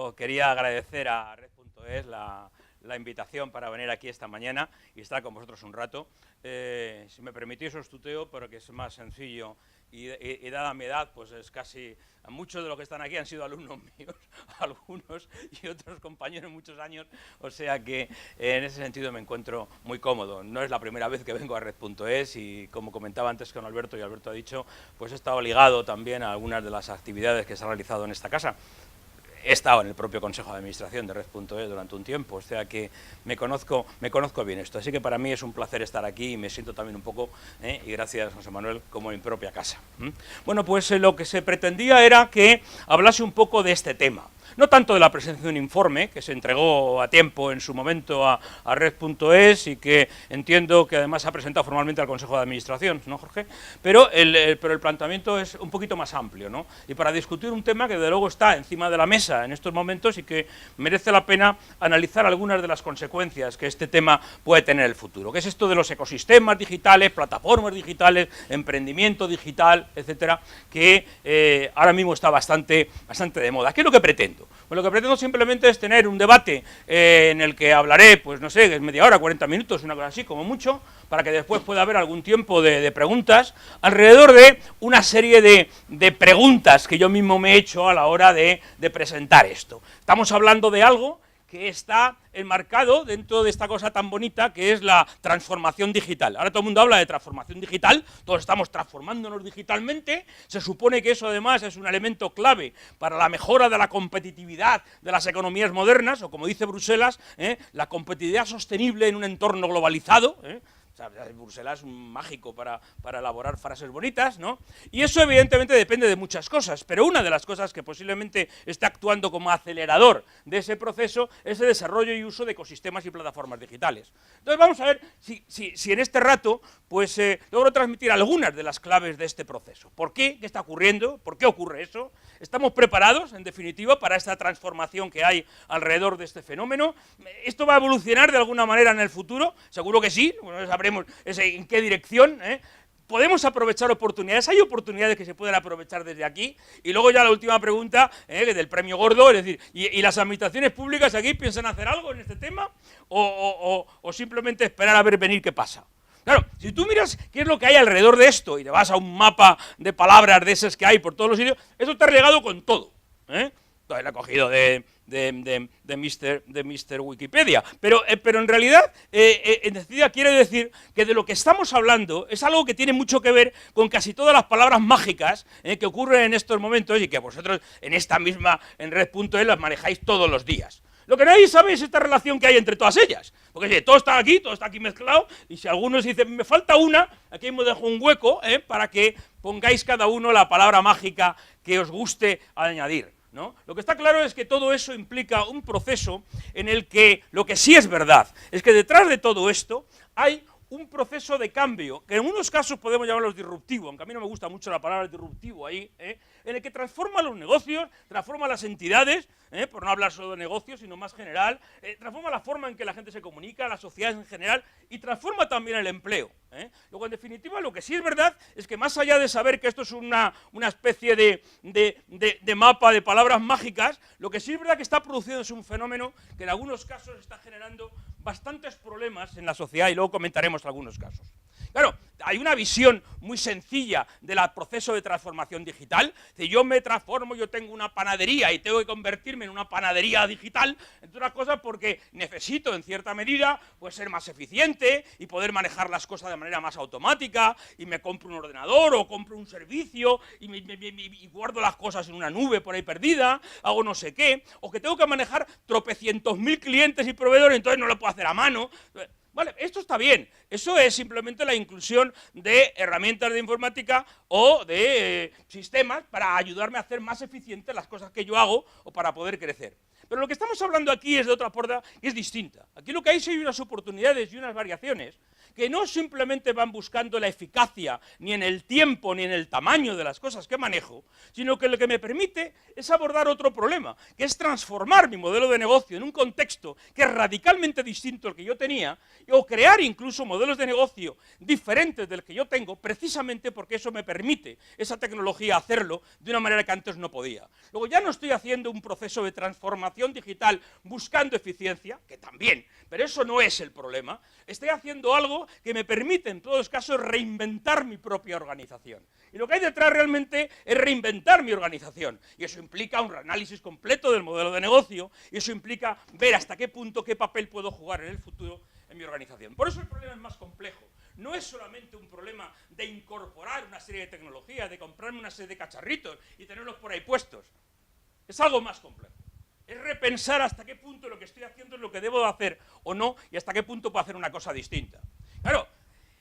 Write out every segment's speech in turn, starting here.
yo quería agradecer a Red.es la invitación para venir aquí esta mañana y estar con vosotros un rato. Si me permitís os tuteo, pero que es más sencillo y dada mi edad, pues es casi... Muchos de los que están aquí han sido alumnos míos, algunos y otros compañeros muchos años, o sea que en ese sentido me encuentro muy cómodo. No es la primera vez que vengo a Red.es y como comentaba antes con Alberto, y Alberto ha dicho, pues he estado ligado también a algunas de las actividades que se han realizado en esta casa. He estado en el propio Consejo de Administración de Red.es durante un tiempo, o sea que me conozco bien esto. Así que para mí es un placer estar aquí y me siento también un poco, y gracias José Manuel, como en mi propia casa. Bueno, pues lo que se pretendía era que hablase un poco de este tema. No tanto de la presencia de un informe, que se entregó a tiempo en su momento a Red.es y que entiendo que además se ha presentado formalmente al Consejo de Administración, ¿no, Jorge? Pero el planteamiento es un poquito más amplio, ¿no? Y para discutir un tema que de luego está encima de la mesa en estos momentos y que merece la pena analizar algunas de las consecuencias que este tema puede tener en el futuro, que es esto de los ecosistemas digitales, plataformas digitales, emprendimiento digital, etcétera, que ahora mismo está bastante de moda. ¿Qué es lo que pretendo? Pues lo que pretendo simplemente es tener un debate en el que hablaré, pues no sé, media hora, 40 minutos, una cosa así, como mucho, para que después pueda haber algún tiempo de preguntas, alrededor de una serie de preguntas que yo mismo me he hecho a la hora de presentar esto. Estamos hablando de algo que está enmarcado dentro de esta cosa tan bonita que es la transformación digital. Ahora todo el mundo habla de transformación digital, todos estamos transformándonos digitalmente, se supone que eso además es un elemento clave para la mejora de la competitividad de las economías modernas, o como dice Bruselas, la competitividad sostenible en un entorno globalizado, O sea, Bruselas es un mágico para elaborar frases bonitas, ¿no? Y eso evidentemente depende de muchas cosas, pero una de las cosas que posiblemente está actuando como acelerador de ese proceso es el desarrollo y uso de ecosistemas y plataformas digitales. Entonces vamos a ver si en este rato pues logro transmitir algunas de las claves de este proceso. ¿Por qué? ¿Qué está ocurriendo? ¿Por qué ocurre eso? ¿Estamos preparados, en definitiva, para esta transformación que hay alrededor de este fenómeno? ¿Esto va a evolucionar de alguna manera en el futuro? Seguro que sí, bueno, sabremos en qué dirección, ¿Podemos aprovechar oportunidades? ¿Hay oportunidades que se pueden aprovechar desde aquí? Y luego ya la última pregunta, del premio gordo, es decir, ¿y las administraciones públicas aquí piensan hacer algo en este tema? ¿O simplemente esperar a ver venir qué pasa? Claro, si tú miras qué es lo que hay alrededor de esto y te vas a un mapa de palabras de esas que hay por todos los sitios, eso está relegado con todo, Entonces lo he cogido de Mr. Wikipedia, pero en realidad en definitiva quiere decir que de lo que estamos hablando es algo que tiene mucho que ver con casi todas las palabras mágicas que ocurren en estos momentos y que vosotros en esta misma, en Red.es, las manejáis todos los días. Lo que nadie sabe es esta relación que hay entre todas ellas, porque todo está aquí mezclado, y si algunos dicen, me falta una, aquí me dejo un hueco, para que pongáis cada uno la palabra mágica que os guste añadir, ¿no? Lo que está claro es que todo eso implica un proceso en el que lo que sí es verdad es que detrás de todo esto hay un proceso de cambio, que en unos casos podemos llamarlo disruptivo, aunque a mí no me gusta mucho la palabra disruptivo ahí, en el que transforma los negocios, transforma las entidades, por no hablar solo de negocios, sino más general, transforma la forma en que la gente se comunica, la sociedad en general, y transforma también el empleo. Luego, en definitiva, lo que sí es verdad es que más allá de saber que esto es una especie de mapa de palabras mágicas, lo que sí es verdad que está produciendo es un fenómeno que en algunos casos está generando bastantes problemas en la sociedad, y luego comentaremos algunos casos. Claro, hay una visión muy sencilla del proceso de transformación digital. Si yo me transformo, yo tengo una panadería y tengo que convertirme en una panadería digital, entre otras cosas porque necesito, en cierta medida, pues ser más eficiente y poder manejar las cosas de manera más automática, y me compro un ordenador o compro un servicio y guardo las cosas en una nube por ahí perdida, hago no sé qué, o que tengo que manejar tropecientos mil clientes y proveedores, entonces no lo puedo hacer a mano. Vale, esto está bien, eso es simplemente la inclusión de herramientas de informática o de sistemas para ayudarme a hacer más eficientes las cosas que yo hago o para poder crecer. Pero lo que estamos hablando aquí es de otra forma que es distinta. Aquí lo que hay son unas oportunidades y unas variaciones que no simplemente van buscando la eficacia, ni en el tiempo, ni en el tamaño de las cosas que manejo, sino que lo que me permite es abordar otro problema, que es transformar mi modelo de negocio en un contexto que es radicalmente distinto al que yo tenía, o crear incluso modelos de negocio diferentes del que yo tengo, precisamente porque eso me permite, esa tecnología, hacerlo de una manera que antes no podía. Luego ya no estoy haciendo un proceso de transformación digital buscando eficiencia, que también, pero eso no es el problema. Estoy haciendo algo que me permite, en todos los casos, reinventar mi propia organización. Y lo que hay detrás realmente es reinventar mi organización. Y eso implica un análisis completo del modelo de negocio, y eso implica ver hasta qué punto, qué papel puedo jugar en el futuro en mi organización. Por eso el problema es más complejo. No es solamente un problema de incorporar una serie de tecnologías, de comprarme una serie de cacharritos y tenerlos por ahí puestos. Es algo más complejo. Es repensar hasta qué punto lo que estoy haciendo es lo que debo hacer o no, y hasta qué punto puedo hacer una cosa distinta. Claro,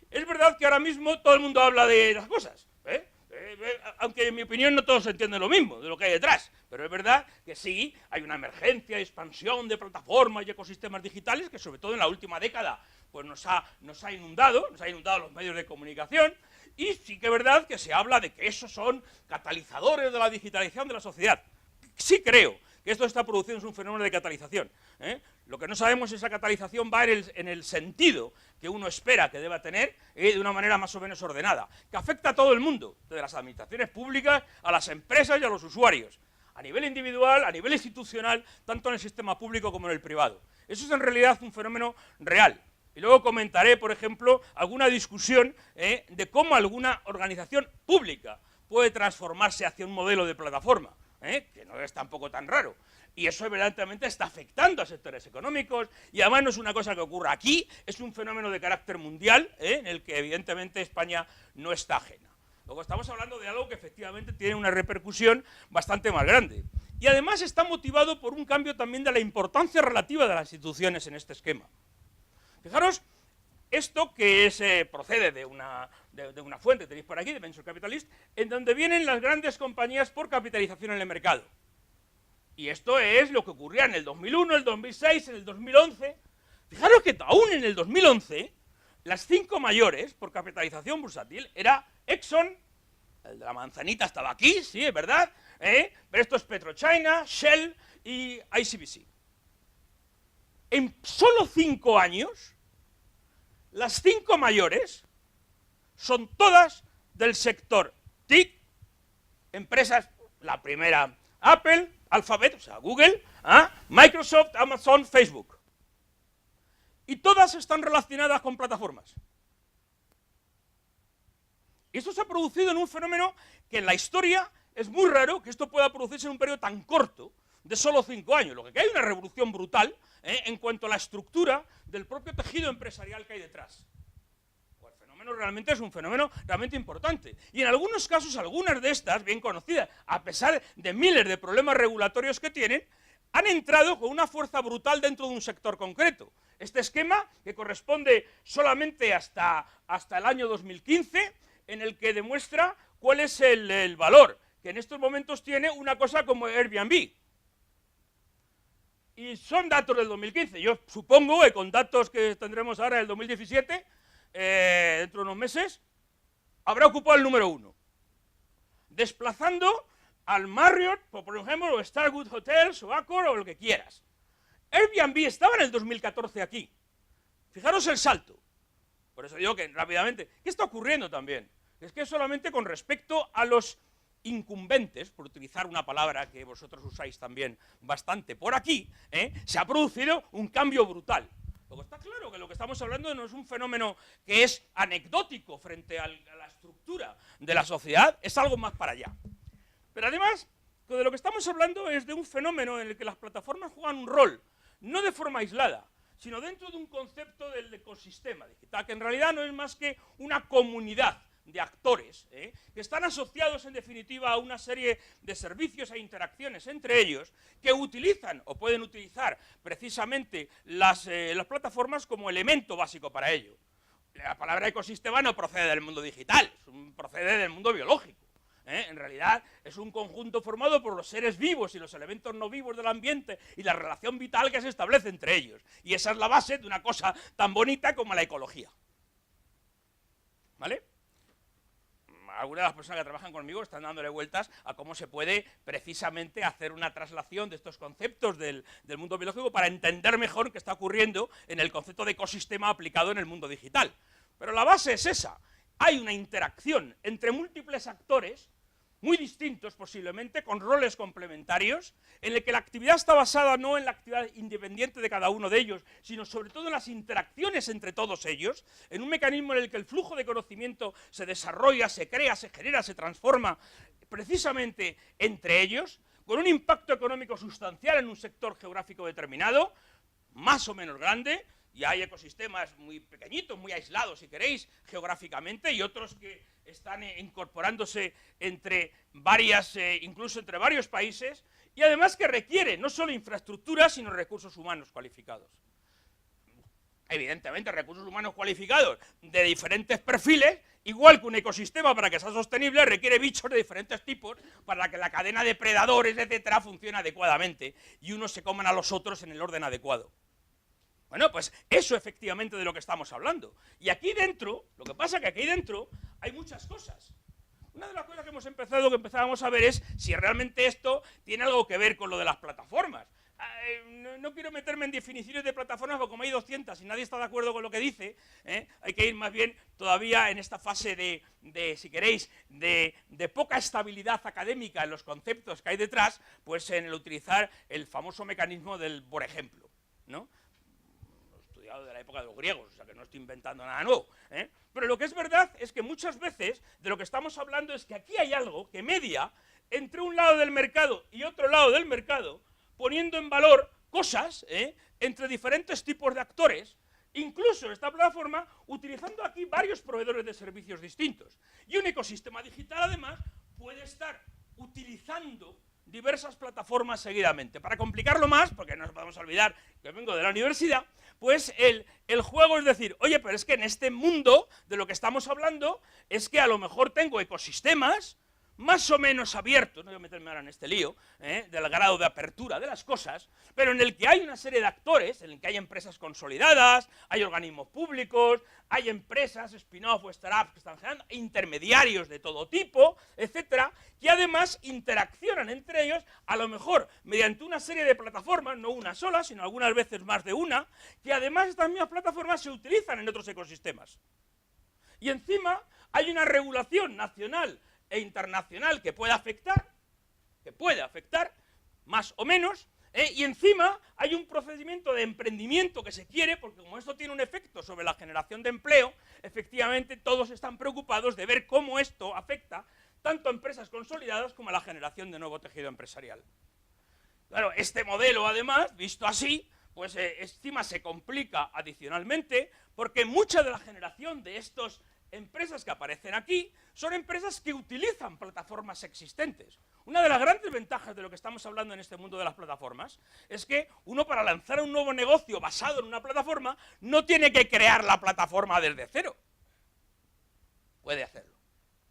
es verdad que ahora mismo todo el mundo habla de las cosas, aunque en mi opinión no todos entienden lo mismo de lo que hay detrás, pero es verdad que sí, hay una emergencia, expansión de plataformas y ecosistemas digitales que sobre todo en la última década pues nos ha inundado los medios de comunicación, y sí que es verdad que se habla de que esos son catalizadores de la digitalización de la sociedad. Sí creo que esto está produciendo un fenómeno de catalización. Lo que no sabemos es si esa catalización va en el sentido que uno espera que deba tener, de una manera más o menos ordenada, que afecta a todo el mundo, desde las administraciones públicas a las empresas y a los usuarios, a nivel individual, a nivel institucional, tanto en el sistema público como en el privado. Eso es en realidad un fenómeno real. Y luego comentaré, por ejemplo, alguna discusión de cómo alguna organización pública puede transformarse hacia un modelo de plataforma, que no es tampoco tan raro. Y eso evidentemente está afectando a sectores económicos, y además no es una cosa que ocurra aquí, es un fenómeno de carácter mundial, en el que evidentemente España no está ajena. Luego estamos hablando de algo que efectivamente tiene una repercusión bastante más grande. Y además está motivado por un cambio también de la importancia relativa de las instituciones en este esquema. Fijaros, esto que procede de una fuente, tenéis por aquí, de Venture Capitalist, en donde vienen las grandes compañías por capitalización en el mercado. Y esto es lo que ocurría en el 2001, el 2006, en el 2011. Fijaros que aún en el 2011, las 5 mayores por capitalización bursátil era Exxon, el de la manzanita estaba aquí, sí, es verdad, pero esto es PetroChina, Shell y ICBC. En solo 5 años, las 5 mayores son todas del sector TIC, empresas, la primera Apple, Alphabet, o sea, Google, Microsoft, Amazon, Facebook. Y todas están relacionadas con plataformas. Y esto se ha producido en un fenómeno que en la historia es muy raro que esto pueda producirse en un periodo tan corto, de solo 5 años. Lo que hay una revolución brutal en cuanto a la estructura del propio tejido empresarial que hay detrás. Pues el fenómeno realmente es un fenómeno realmente importante. Y en algunos casos, algunas de estas, bien conocidas, a pesar de miles de problemas regulatorios que tienen, han entrado con una fuerza brutal dentro de un sector concreto. Este esquema, que corresponde solamente hasta el año 2015, en el que demuestra cuál es el valor que en estos momentos tiene una cosa como Airbnb. Y son datos del 2015. Yo supongo que con datos que tendremos ahora del 2017, dentro de unos meses, habrá ocupado el número 1. Desplazando al Marriott, por ejemplo, o Starwood Hotels, o Accor, o lo que quieras. Airbnb estaba en el 2014 aquí. Fijaros el salto. Por eso digo que rápidamente, ¿qué está ocurriendo también? Es que solamente con respecto a los incumbentes, por utilizar una palabra que vosotros usáis también bastante por aquí, se ha producido un cambio brutal. Luego está claro que lo que estamos hablando no es un fenómeno que es anecdótico frente a la estructura de la sociedad, es algo más para allá. Pero además, de lo que estamos hablando es de un fenómeno en el que las plataformas juegan un rol, no de forma aislada, sino dentro de un concepto del ecosistema digital, que en realidad no es más que una comunidad de actores, que están asociados en definitiva a una serie de servicios e interacciones entre ellos, que utilizan o pueden utilizar precisamente las plataformas como elemento básico para ello. La palabra ecosistema no procede del mundo digital, procede del mundo biológico. En realidad es un conjunto formado por los seres vivos y los elementos no vivos del ambiente y la relación vital que se establece entre ellos. Y esa es la base de una cosa tan bonita como la ecología. ¿vale? Algunas de las personas que trabajan conmigo están dándole vueltas a cómo se puede precisamente hacer una traslación de estos conceptos del mundo biológico para entender mejor qué está ocurriendo en el concepto de ecosistema aplicado en el mundo digital. Pero la base es esa. Hay una interacción entre múltiples actores muy distintos posiblemente, con roles complementarios, en el que la actividad está basada no en la actividad independiente de cada uno de ellos, sino sobre todo en las interacciones entre todos ellos, en un mecanismo en el que el flujo de conocimiento se desarrolla, se crea, se genera, se transforma precisamente entre ellos, con un impacto económico sustancial en un sector geográfico determinado, más o menos grande, y hay ecosistemas muy pequeñitos, muy aislados, si queréis, geográficamente, y otros que están incorporándose entre varias, incluso entre varios países, y además que requiere no solo infraestructura, sino recursos humanos cualificados. Evidentemente, recursos humanos cualificados de diferentes perfiles, igual que un ecosistema para que sea sostenible requiere bichos de diferentes tipos para que la cadena de predadores, etcétera, funcione adecuadamente y unos se coman a los otros en el orden adecuado. Bueno, pues eso efectivamente de lo que estamos hablando. Y aquí dentro, lo que pasa es que aquí dentro hay muchas cosas. Una de las cosas que empezábamos a ver es si realmente esto tiene algo que ver con lo de las plataformas. No quiero meterme en definiciones de plataformas porque como hay 200 y nadie está de acuerdo con lo que dice, hay que ir más bien todavía en esta fase de si queréis, de poca estabilidad académica en los conceptos que hay detrás, pues en el utilizar el famoso mecanismo del por ejemplo, ¿no? De la época de los griegos, o sea que no estoy inventando nada nuevo, ¿eh? Pero lo que es verdad es que muchas veces de lo que estamos hablando es que aquí hay algo que media entre un lado del mercado y otro lado del mercado, poniendo en valor cosas entre diferentes tipos de actores, incluso esta plataforma utilizando aquí varios proveedores de servicios distintos. Y un ecosistema digital además puede estar utilizando diversas plataformas seguidamente. Para complicarlo más, porque no nos podemos olvidar que vengo de la universidad, pues el juego es decir, oye, pero es que en este mundo de lo que estamos hablando es que a lo mejor tengo ecosistemas más o menos abiertos, no voy a meterme ahora en este lío, del grado de apertura de las cosas, pero en el que hay una serie de actores, en el que hay empresas consolidadas, hay organismos públicos, hay empresas, spin-off o startups que están generando, intermediarios de todo tipo, etcétera, que además interaccionan entre ellos, a lo mejor mediante una serie de plataformas, no una sola, sino algunas veces más de una, que además estas mismas plataformas se utilizan en otros ecosistemas. Y encima hay una regulación nacional e internacional que puede afectar, más o menos, y encima hay un procedimiento de emprendimiento que se quiere, porque como esto tiene un efecto sobre la generación de empleo, efectivamente todos están preocupados de ver cómo esto afecta tanto a empresas consolidadas como a la generación de nuevo tejido empresarial. Claro, este modelo además, visto así, pues encima se complica adicionalmente, porque mucha de la generación de estas empresas que aparecen aquí son empresas que utilizan plataformas existentes. Una de las grandes ventajas de lo que estamos hablando en este mundo de las plataformas es que uno para lanzar un nuevo negocio basado en una plataforma no tiene que crear la plataforma desde cero. Puede hacerlo.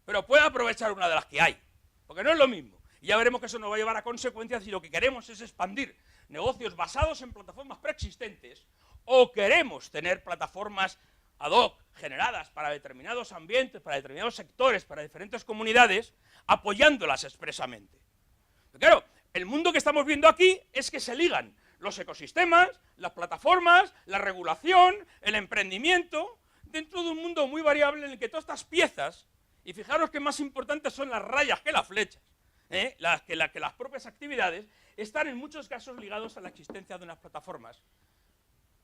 Pero puede aprovechar una de las que hay, porque no es lo mismo. Y ya veremos que eso nos va a llevar a consecuencias y lo que queremos es expandir negocios basados en plataformas preexistentes o queremos tener plataformas ad hoc, generadas para determinados ambientes, para determinados sectores, para diferentes comunidades, apoyándolas expresamente. Pero claro, el mundo que estamos viendo aquí es que se ligan los ecosistemas, las plataformas, la regulación, el emprendimiento, dentro de un mundo muy variable en el que todas estas piezas, y fijaros que más importantes son las rayas que las flechas, que las propias actividades, están en muchos casos ligados a la existencia de unas plataformas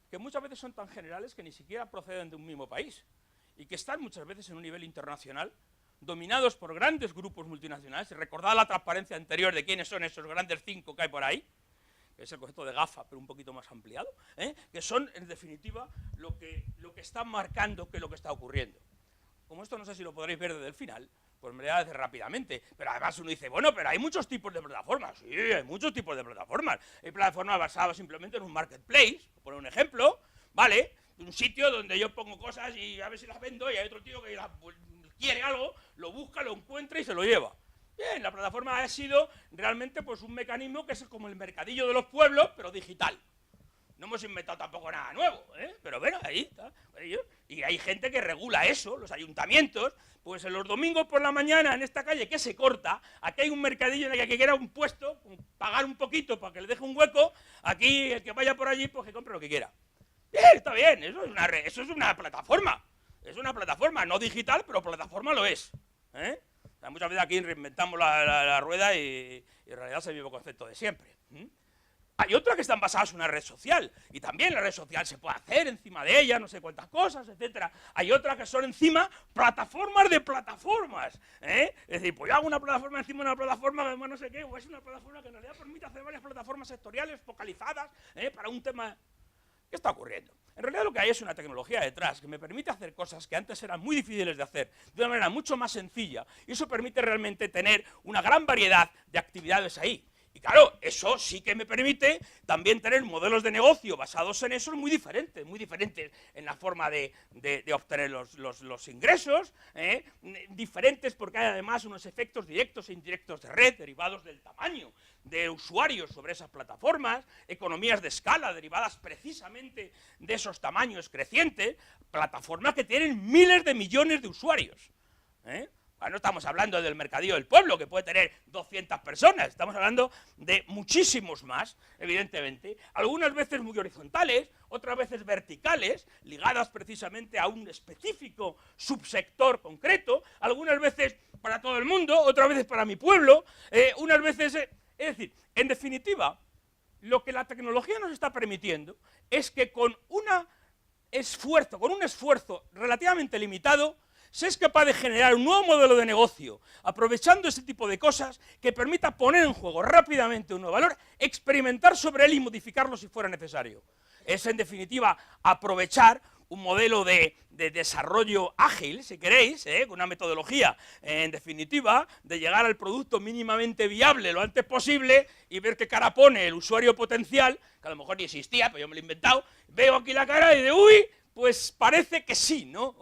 que muchas veces son tan generales que ni siquiera proceden de un mismo país y que están muchas veces en un nivel internacional, dominados por grandes grupos multinacionales. Y recordad la transparencia anterior de quiénes son esos grandes 5 que hay por ahí, que es el concepto de GAFA, pero un poquito más ampliado, que son, en definitiva, lo que están marcando qué es lo que está ocurriendo. Como esto no sé si lo podréis ver desde el final, pues me lo voy a decir rápidamente, pero además uno dice, bueno, pero hay muchos tipos de plataformas. Sí, hay muchos tipos de plataformas. Hay plataformas basadas simplemente en un marketplace, por poner un ejemplo, ¿vale? Un sitio donde yo pongo cosas y a ver si las vendo y hay otro tío que quiere algo, lo busca, lo encuentra y se lo lleva. Bien, la plataforma ha sido realmente pues un mecanismo que es como el mercadillo de los pueblos, pero digital. no hemos inventado tampoco nada nuevo, pero bueno, ahí está. Y hay gente que regula eso, los ayuntamientos, pues en los domingos por la mañana en esta calle que se corta, aquí hay un mercadillo en el que quiera un puesto, pagar un poquito para que le deje un hueco, aquí el que vaya por allí pues que compre lo que quiera. Bien, está bien, eso es una plataforma, no digital, pero plataforma lo es. O sea, muchas veces aquí reinventamos la rueda y en realidad es el mismo concepto de siempre. Hay otras que están basadas en una red social, y también la red social se puede hacer encima de ella, no sé cuántas cosas, etcétera. Hay otras que son encima plataformas de plataformas, Es decir, pues yo hago una plataforma encima de una plataforma, además no sé qué, o es una plataforma que en realidad permite hacer varias plataformas sectoriales focalizadas, para un tema. ¿Qué está ocurriendo? En realidad lo que hay es una tecnología detrás que me permite hacer cosas que antes eran muy difíciles de hacer de una manera mucho más sencilla, y eso permite realmente tener una gran variedad de actividades ahí. Y claro, eso sí que me permite también tener modelos de negocio basados en eso muy diferentes en la forma de obtener los ingresos, diferentes porque hay además unos efectos directos e indirectos de red derivados del tamaño de usuarios sobre esas plataformas, economías de escala derivadas precisamente de esos tamaños crecientes, plataformas que tienen miles de millones de usuarios. No estamos hablando del mercadillo del pueblo, que puede tener 200 personas, estamos hablando de muchísimos más, evidentemente, algunas veces muy horizontales, otras veces verticales, ligadas precisamente a un específico subsector concreto, algunas veces para todo el mundo, otras veces para mi pueblo, unas veces. Es decir, en definitiva, lo que la tecnología nos está permitiendo es que con un esfuerzo relativamente limitado, se es capaz de generar un nuevo modelo de negocio, aprovechando ese tipo de cosas que permita poner en juego rápidamente un nuevo valor, experimentar sobre él y modificarlo si fuera necesario. Es, en definitiva, aprovechar un modelo de desarrollo ágil, si queréis, con una metodología, en definitiva, de llegar al producto mínimamente viable lo antes posible y ver qué cara pone el usuario potencial, que a lo mejor ni existía, pero yo me lo he inventado, veo aquí la cara y de uy, pues parece que sí, ¿no?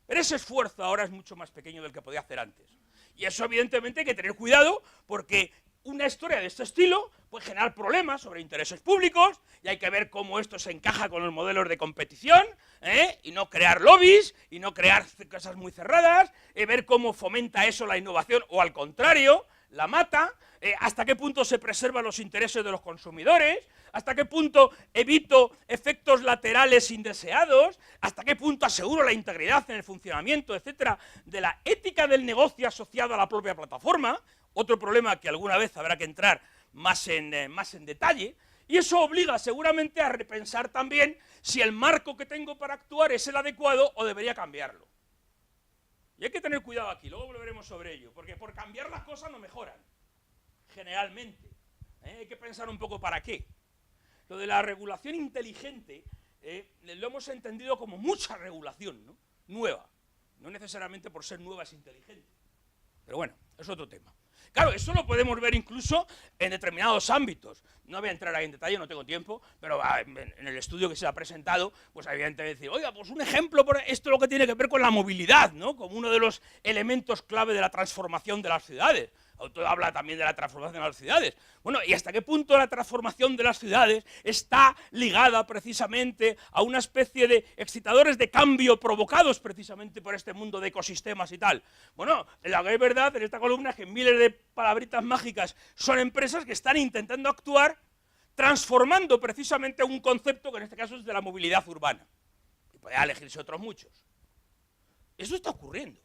Pero ese esfuerzo ahora es mucho más pequeño del que podía hacer antes. Y eso evidentemente hay que tener cuidado porque una historia de este estilo puede generar problemas sobre intereses públicos y hay que ver cómo esto se encaja con los modelos de competición, y no crear lobbies y no crear cosas muy cerradas, ver cómo fomenta eso la innovación o al contrario, la mata, hasta qué punto se preservan los intereses de los consumidores, hasta qué punto evito efectos laterales indeseados, hasta qué punto aseguro la integridad en el funcionamiento, etcétera, de la ética del negocio asociada a la propia plataforma, otro problema que alguna vez habrá que entrar más en detalle, y eso obliga seguramente a repensar también si el marco que tengo para actuar es el adecuado o debería cambiarlo. Y hay que tener cuidado aquí, luego volveremos sobre ello, porque por cambiar las cosas no mejoran, generalmente. Hay que pensar un poco para qué. Lo de la regulación inteligente lo hemos entendido como mucha regulación, ¿no? Nueva. No necesariamente por ser nueva es inteligente. Pero bueno, es otro tema. Claro, eso lo podemos ver incluso en determinados ámbitos. No voy a entrar ahí en detalle, no tengo tiempo, pero en el estudio que se ha presentado, pues evidentemente decir, oiga, pues un ejemplo por esto es lo que tiene que ver con la movilidad, ¿no? Como uno de los elementos clave de la transformación de las ciudades. Autor habla también de la transformación de las ciudades. Bueno, ¿y hasta qué punto la transformación de las ciudades está ligada precisamente a una especie de excitadores de cambio provocados precisamente por este mundo de ecosistemas y tal? Bueno, la que es verdad en esta columna es que miles de palabritas mágicas son empresas que están intentando actuar transformando precisamente un concepto que en este caso es de la movilidad urbana. Y podría elegirse otros muchos. Eso está ocurriendo.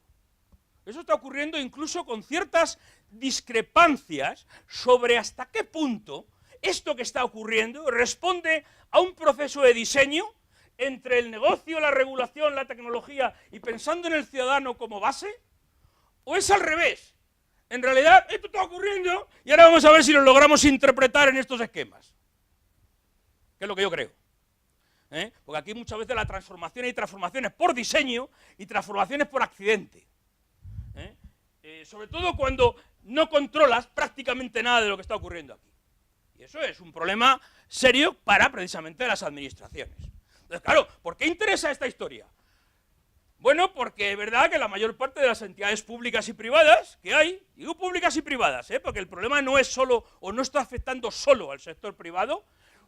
Eso está ocurriendo incluso con ciertas discrepancias sobre hasta qué punto esto que está ocurriendo responde a un proceso de diseño entre el negocio, la regulación, la tecnología y pensando en el ciudadano como base, o es al revés. En realidad esto está ocurriendo y ahora vamos a ver si lo logramos interpretar en estos esquemas, que es lo que yo creo. Porque aquí muchas veces la transformación hay transformaciones por diseño y transformaciones por accidente. Sobre todo cuando no controlas prácticamente nada de lo que está ocurriendo aquí. Y eso es un problema serio para precisamente las administraciones. Entonces, claro, ¿por qué interesa esta historia? Bueno, porque es verdad que la mayor parte de las entidades públicas y privadas que hay, digo públicas y privadas, porque el problema no es solo, o no está afectando solo al sector privado,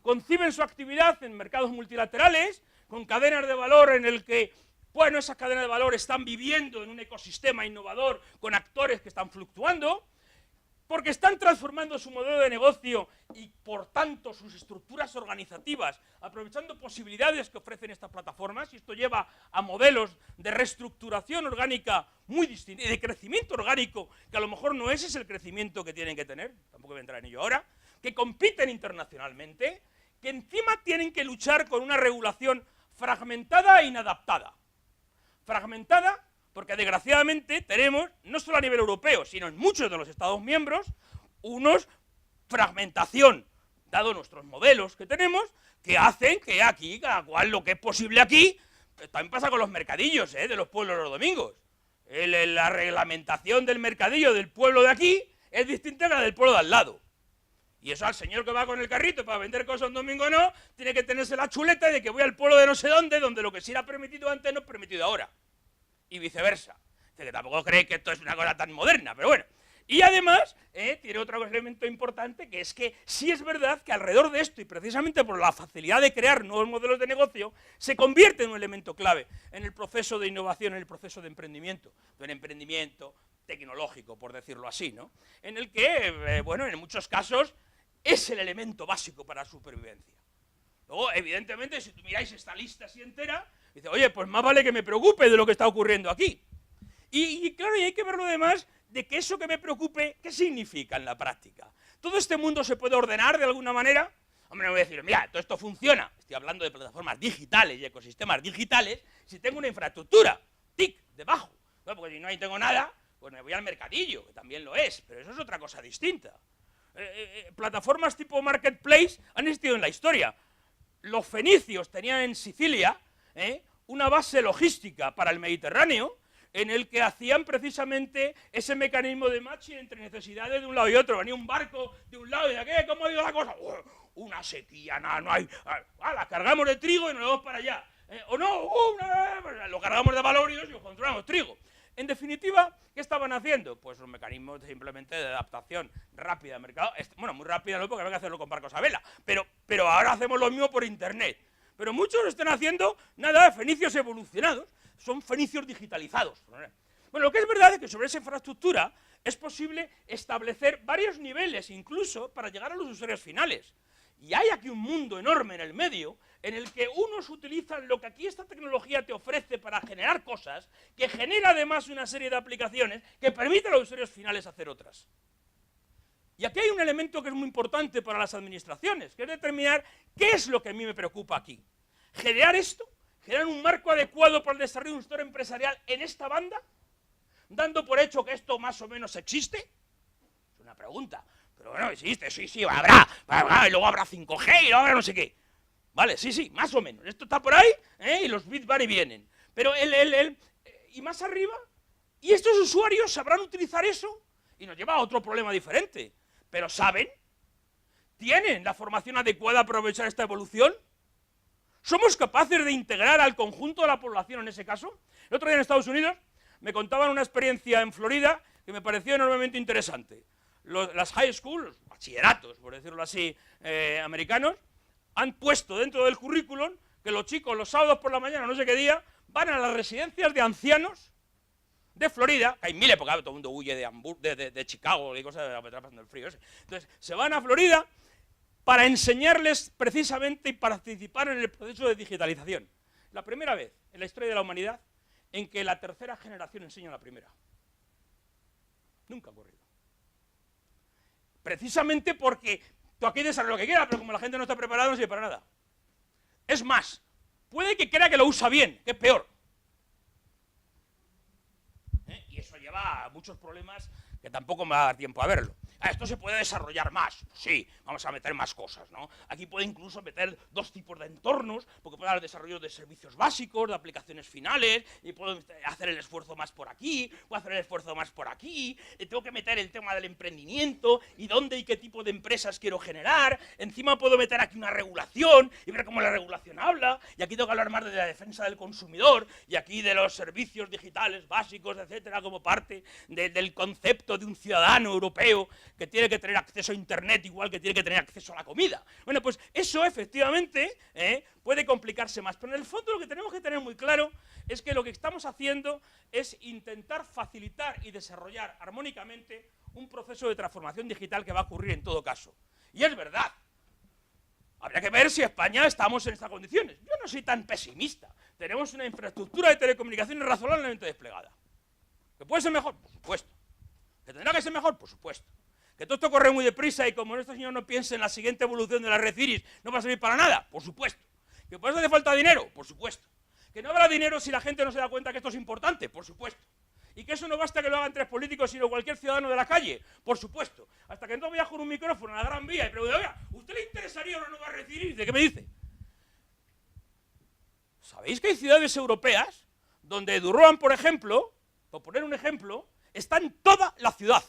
conciben su actividad en mercados multilaterales, con cadenas de valor en el que, bueno, esas cadenas de valor están viviendo en un ecosistema innovador con actores que están fluctuando, porque están transformando su modelo de negocio y, por tanto, sus estructuras organizativas, aprovechando posibilidades que ofrecen estas plataformas, y esto lleva a modelos de reestructuración orgánica muy distintos, y de crecimiento orgánico, que a lo mejor no ese es el crecimiento que tienen que tener, tampoco voy a entrar en ello ahora, que compiten internacionalmente, que encima tienen que luchar con una regulación fragmentada e inadaptada. Fragmentada porque desgraciadamente tenemos, no solo a nivel europeo, sino en muchos de los Estados miembros, unos fragmentación, dado nuestros modelos que tenemos, que hacen que aquí, cada cual lo que es posible aquí, también pasa con los mercadillos de los pueblos los domingos. La reglamentación del mercadillo del pueblo de aquí es distinta a la del pueblo de al lado. Y eso al señor que va con el carrito para vender cosas un domingo no, tiene que tenerse la chuleta de que voy al pueblo de no sé dónde, donde lo que sí era permitido antes no es permitido ahora. Y viceversa. Que tampoco cree que esto es una cosa tan moderna, pero bueno. Y además, tiene otro elemento importante, que es que sí es verdad que alrededor de esto, y precisamente por la facilidad de crear nuevos modelos de negocio, se convierte en un elemento clave en el proceso de innovación, en el proceso de emprendimiento, tecnológico, por decirlo así, ¿no? En el que, bueno, en muchos casos, es el elemento básico para la supervivencia. Luego, evidentemente, si tú miráis esta lista así entera, dice, oye, pues más vale que me preocupe de lo que está ocurriendo aquí. Y claro, y hay que ver lo demás de que eso que me preocupe, ¿qué significa en la práctica? ¿Todo este mundo se puede ordenar de alguna manera? Hombre, no voy a decir, mira, todo esto funciona. Estoy hablando de plataformas digitales y ecosistemas digitales, si tengo una infraestructura, TIC, debajo. No, porque si no ahí tengo nada, pues me voy al mercadillo, que también lo es, pero eso es otra cosa distinta. Plataformas tipo Marketplace han existido en la historia. Los fenicios tenían en Sicilia una base logística para el Mediterráneo, en el que hacían precisamente ese mecanismo de matching entre necesidades de un lado y otro. Venía un barco de un lado y de aquel, ¿cómo ha ido la cosa? Una sequía, nada, no hay. La cargamos de trigo y nos vamos para allá. O no, lo cargamos de valorios y os controlamos trigo. En definitiva, ¿qué estaban haciendo? Pues un mecanismo simplemente de adaptación rápida al mercado. Bueno, muy rápida no, porque había que hacerlo con barcos a vela, pero ahora hacemos lo mismo por internet. Pero muchos lo están haciendo, nada, fenicios evolucionados, son fenicios digitalizados. Bueno, lo que es verdad es que sobre esa infraestructura es posible establecer varios niveles incluso para llegar a los usuarios finales. Y hay aquí un mundo enorme en el medio en el que unos utilizan lo que aquí esta tecnología te ofrece para generar cosas, que genera además una serie de aplicaciones que permiten a los usuarios finales hacer otras. Y aquí hay un elemento que es muy importante para las administraciones, que es determinar qué es lo que a mí me preocupa aquí. Generar esto, generar un marco adecuado para el desarrollo de un sector empresarial en esta banda, dando por hecho que esto más o menos existe. Es una pregunta. Pero bueno, existe, sí, habrá, y luego habrá 5G y luego habrá no sé qué. Vale, sí, más o menos. Esto está por ahí, y los bits van y vienen. Pero y más arriba, y estos usuarios sabrán utilizar eso, y nos lleva a otro problema diferente. Pero ¿saben? ¿Tienen la formación adecuada para aprovechar esta evolución? ¿Somos capaces de integrar al conjunto de la población en ese caso? El otro día en Estados Unidos me contaban una experiencia en Florida que me pareció enormemente interesante. Las high schools, los bachilleratos, por decirlo así, americanos, han puesto dentro del currículum que los chicos los sábados por la mañana, no sé qué día, van a las residencias de ancianos de Florida, que hay miles, porque todo el mundo huye de Chicago y cosas, de pasando el frío ese. Entonces, se van a Florida para enseñarles precisamente y participar en el proceso de digitalización. La primera vez en la historia de la humanidad en que la tercera generación enseña a la primera. Nunca ha ocurrido. Precisamente porque tú aquí desarrollas lo que quieras, pero como la gente no está preparada no sirve para nada. Es más, puede que crea que lo usa bien, que es peor. Y eso lleva a muchos problemas que tampoco me va a dar tiempo a verlo. Esto se puede desarrollar más, sí, vamos a meter más cosas, ¿no? Aquí puede incluso meter dos tipos de entornos, porque puede haber desarrollo de servicios básicos, de aplicaciones finales, y puedo hacer el esfuerzo más por aquí, puedo hacer el esfuerzo más por aquí, tengo que meter el tema del emprendimiento, y dónde y qué tipo de empresas quiero generar, encima puedo meter aquí una regulación, y ver cómo la regulación habla, y aquí tengo que hablar más de la defensa del consumidor, y aquí de los servicios digitales básicos, etcétera, como parte del concepto de un ciudadano europeo que tiene que tener acceso a Internet igual que tiene que tener acceso a la comida. Bueno, pues eso efectivamente puede complicarse más, pero en el fondo lo que tenemos que tener muy claro es que lo que estamos haciendo es intentar facilitar y desarrollar armónicamente un proceso de transformación digital que va a ocurrir en todo caso. Y es verdad. Habría que ver si España estamos en estas condiciones. Yo no soy tan pesimista. Tenemos una infraestructura de telecomunicaciones razonablemente desplegada. ¿Que puede ser mejor? Por supuesto. ¿Que tendrá que ser mejor? Por supuesto. ¿Que todo esto corre muy deprisa y como este señor no piense en la siguiente evolución de la red Iris no va a servir para nada? Por supuesto. ¿Que por eso hace falta dinero? Por supuesto. ¿Que no habrá dinero si la gente no se da cuenta que esto es importante? Por supuesto. ¿Y que eso no basta que lo hagan 3 políticos, sino cualquier ciudadano de la calle? Por supuesto. Hasta que no vaya con un micrófono a la Gran Vía y pregunte, oiga, ¿usted le interesaría una nueva red Iris? ¿De qué me dice? ¿Sabéis que hay ciudades europeas donde Durroan, por ejemplo, por poner un ejemplo, está en toda la ciudad?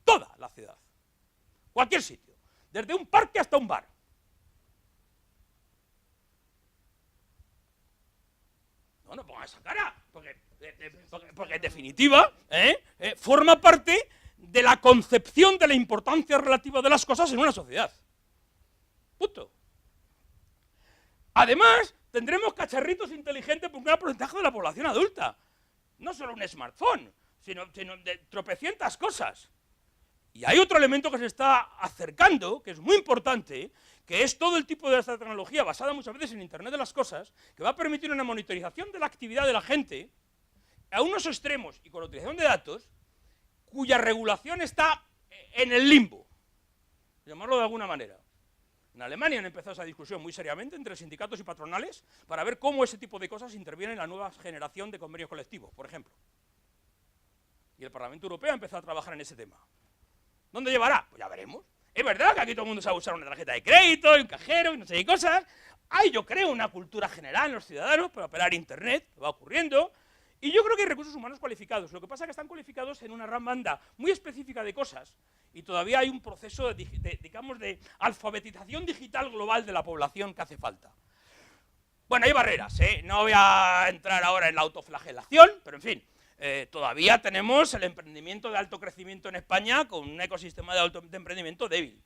Toda la ciudad. Cualquier sitio. Desde un parque hasta un bar. No ponga esa cara, porque en definitiva forma parte de la concepción de la importancia relativa de las cosas en una sociedad. Punto. Además, tendremos cacharritos inteligentes por un gran porcentaje de la población adulta. No solo un smartphone, sino de tropecientas cosas. Y hay otro elemento que se está acercando, que es muy importante, que es todo el tipo de esta tecnología basada muchas veces en Internet de las cosas, que va a permitir una monitorización de la actividad de la gente a unos extremos y con la utilización de datos, cuya regulación está en el limbo, llamarlo de alguna manera. En Alemania han empezado esa discusión muy seriamente entre sindicatos y patronales para ver cómo ese tipo de cosas intervienen en la nueva generación de convenios colectivos, por ejemplo. Y el Parlamento Europeo ha empezado a trabajar en ese tema. ¿Dónde llevará? Pues ya veremos. Es verdad que aquí todo el mundo sabe usar una tarjeta de crédito, y un cajero y no sé qué cosas. Hay, yo creo, una cultura general en los ciudadanos para operar Internet, que va ocurriendo. Y yo creo que hay recursos humanos cualificados. Lo que pasa es que están cualificados en una gran banda muy específica de cosas y todavía hay un proceso digamos, de alfabetización digital global de la población que hace falta. Bueno, hay barreras, no voy a entrar ahora en la autoflagelación, pero en fin. Todavía tenemos el emprendimiento de alto crecimiento en España con un ecosistema de emprendimiento débil,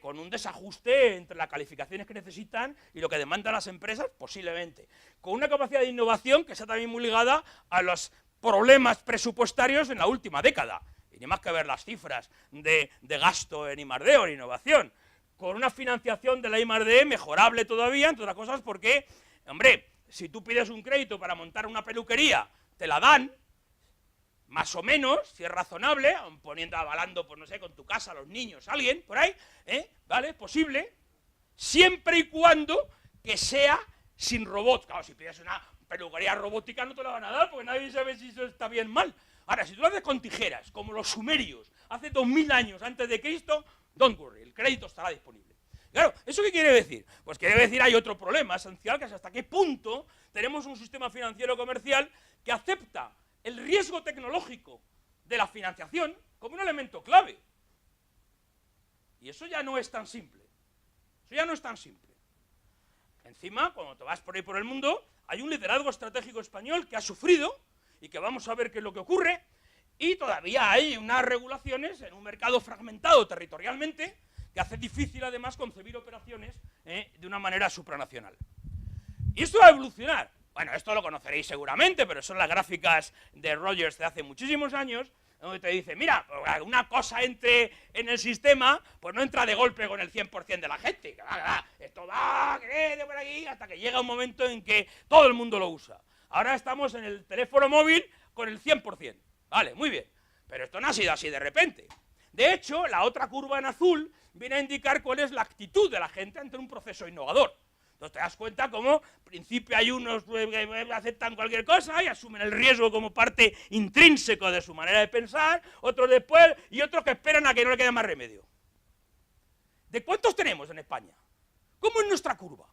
con un desajuste entre las calificaciones que necesitan y lo que demandan las empresas, posiblemente, con una capacidad de innovación que está también muy ligada a los problemas presupuestarios en la última década, y ni más que ver las cifras de gasto en I+D o en innovación, con una financiación de la I+D mejorable todavía, entre otras cosas porque, hombre, si tú pides un crédito para montar una peluquería, te la dan, más o menos, si es razonable, avalando, pues no sé, con tu casa, los niños, alguien, por ahí, ¿vale? Posible, siempre y cuando que sea sin robots. Claro, si pides una peluquería robótica no te la van a dar, porque nadie sabe si eso está bien o mal. Ahora, si tú lo haces con tijeras, como los sumerios, hace 2000 años antes de Cristo, don't worry, el crédito estará disponible. Claro, ¿eso qué quiere decir? Pues quiere decir hay otro problema esencial, que es hasta qué punto tenemos un sistema financiero comercial que acepta el riesgo tecnológico de la financiación como un elemento clave. Y eso ya no es tan simple. Eso ya no es tan simple. Encima, cuando te vas por ahí por el mundo, hay un liderazgo estratégico español que ha sufrido y que vamos a ver qué es lo que ocurre, y todavía hay unas regulaciones en un mercado fragmentado territorialmente que hace difícil además concebir operaciones de una manera supranacional. Y esto va a evolucionar. Bueno, esto lo conoceréis seguramente, pero son las gráficas de Rogers de hace muchísimos años, donde te dice, mira, una cosa entre en el sistema, pues no entra de golpe con el 100% de la gente. Esto va, crece por aquí, hasta que llega un momento en que todo el mundo lo usa. Ahora estamos en el teléfono móvil con el 100%. Vale, muy bien. Pero esto no ha sido así de repente. De hecho, la otra curva en azul viene a indicar cuál es la actitud de la gente ante un proceso innovador. Entonces te das cuenta cómo, al principio hay unos que aceptan cualquier cosa y asumen el riesgo como parte intrínseco de su manera de pensar, otros después y otros que esperan a que no le quede más remedio. ¿De cuántos tenemos en España? ¿Cómo es nuestra curva?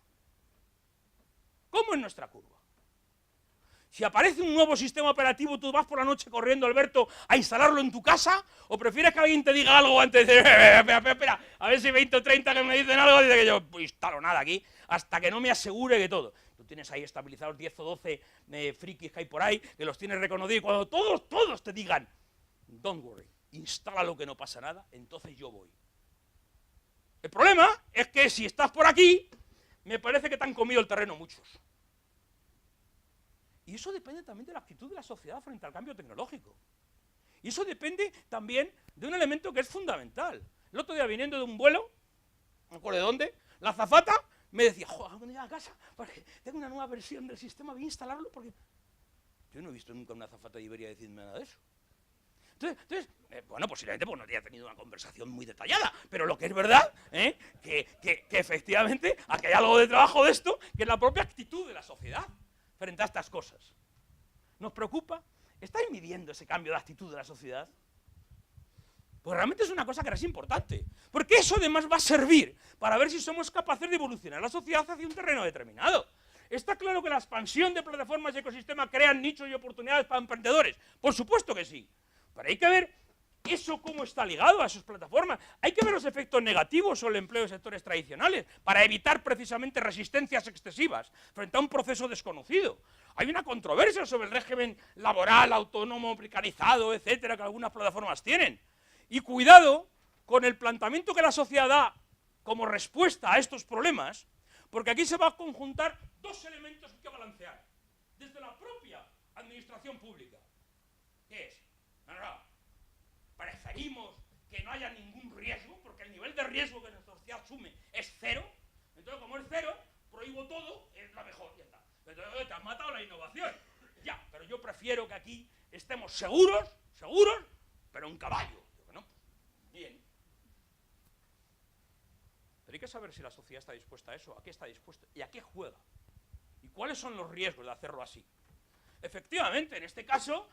¿Cómo es nuestra curva? Si aparece un nuevo sistema operativo, ¿tú vas por la noche corriendo, Alberto, a instalarlo en tu casa? ¿O prefieres que alguien te diga algo antes de espera, a ver si 20 o 30 que me dicen algo, dice que yo no instalo nada aquí, hasta que no me asegure que todo? Tú tienes ahí estabilizados 10 o 12 frikis que hay por ahí, que los tienes reconocidos, y cuando todos te digan, don't worry, instálalo que no pasa nada, entonces yo voy. El problema es que si estás por aquí, me parece que te han comido el terreno muchos. Y eso depende también de la actitud de la sociedad frente al cambio tecnológico. Y eso depende también de un elemento que es fundamental. El otro día, viniendo de un vuelo, no me acuerdo de dónde, la azafata me decía, joder, cuando llegue a casa, porque tengo una nueva versión del sistema, voy a instalarlo, porque yo no he visto nunca una azafata de Iberia decirme nada de eso. Entonces bueno, posiblemente pues no habría tenido una conversación muy detallada, pero lo que es verdad, que efectivamente aquí hay algo de trabajo de esto, que es la propia actitud de la sociedad frente a estas cosas. ¿Nos preocupa? ¿Estáis midiendo ese cambio de actitud de la sociedad? Pues realmente es una cosa que es importante, porque eso además va a servir para ver si somos capaces de evolucionar la sociedad hacia un terreno determinado. ¿Está claro que la expansión de plataformas y ecosistemas crean nichos y oportunidades para emprendedores? Por supuesto que sí, pero hay que ver eso cómo está ligado a esas plataformas. Hay que ver los efectos negativos sobre el empleo de sectores tradicionales para evitar precisamente resistencias excesivas frente a un proceso desconocido. Hay una controversia sobre el régimen laboral, autónomo, precarizado, etcétera, que algunas plataformas tienen. Y cuidado con el planteamiento que la sociedad da como respuesta a estos problemas, porque aquí se va a conjuntar dos elementos que hay que balancear. Desde la propia administración pública, que es, preferimos que no haya ningún riesgo, porque el nivel de riesgo que nuestra sociedad asume es cero, entonces como es cero, prohíbo todo, es la mejor, ya está. Entonces te has matado la innovación. Ya, pero yo prefiero que aquí estemos seguros, pero en caballo. ¿No? Bien. Pero hay que saber si la sociedad está dispuesta a eso, a qué está dispuesta y a qué juega. Y cuáles son los riesgos de hacerlo así. Efectivamente, en este caso,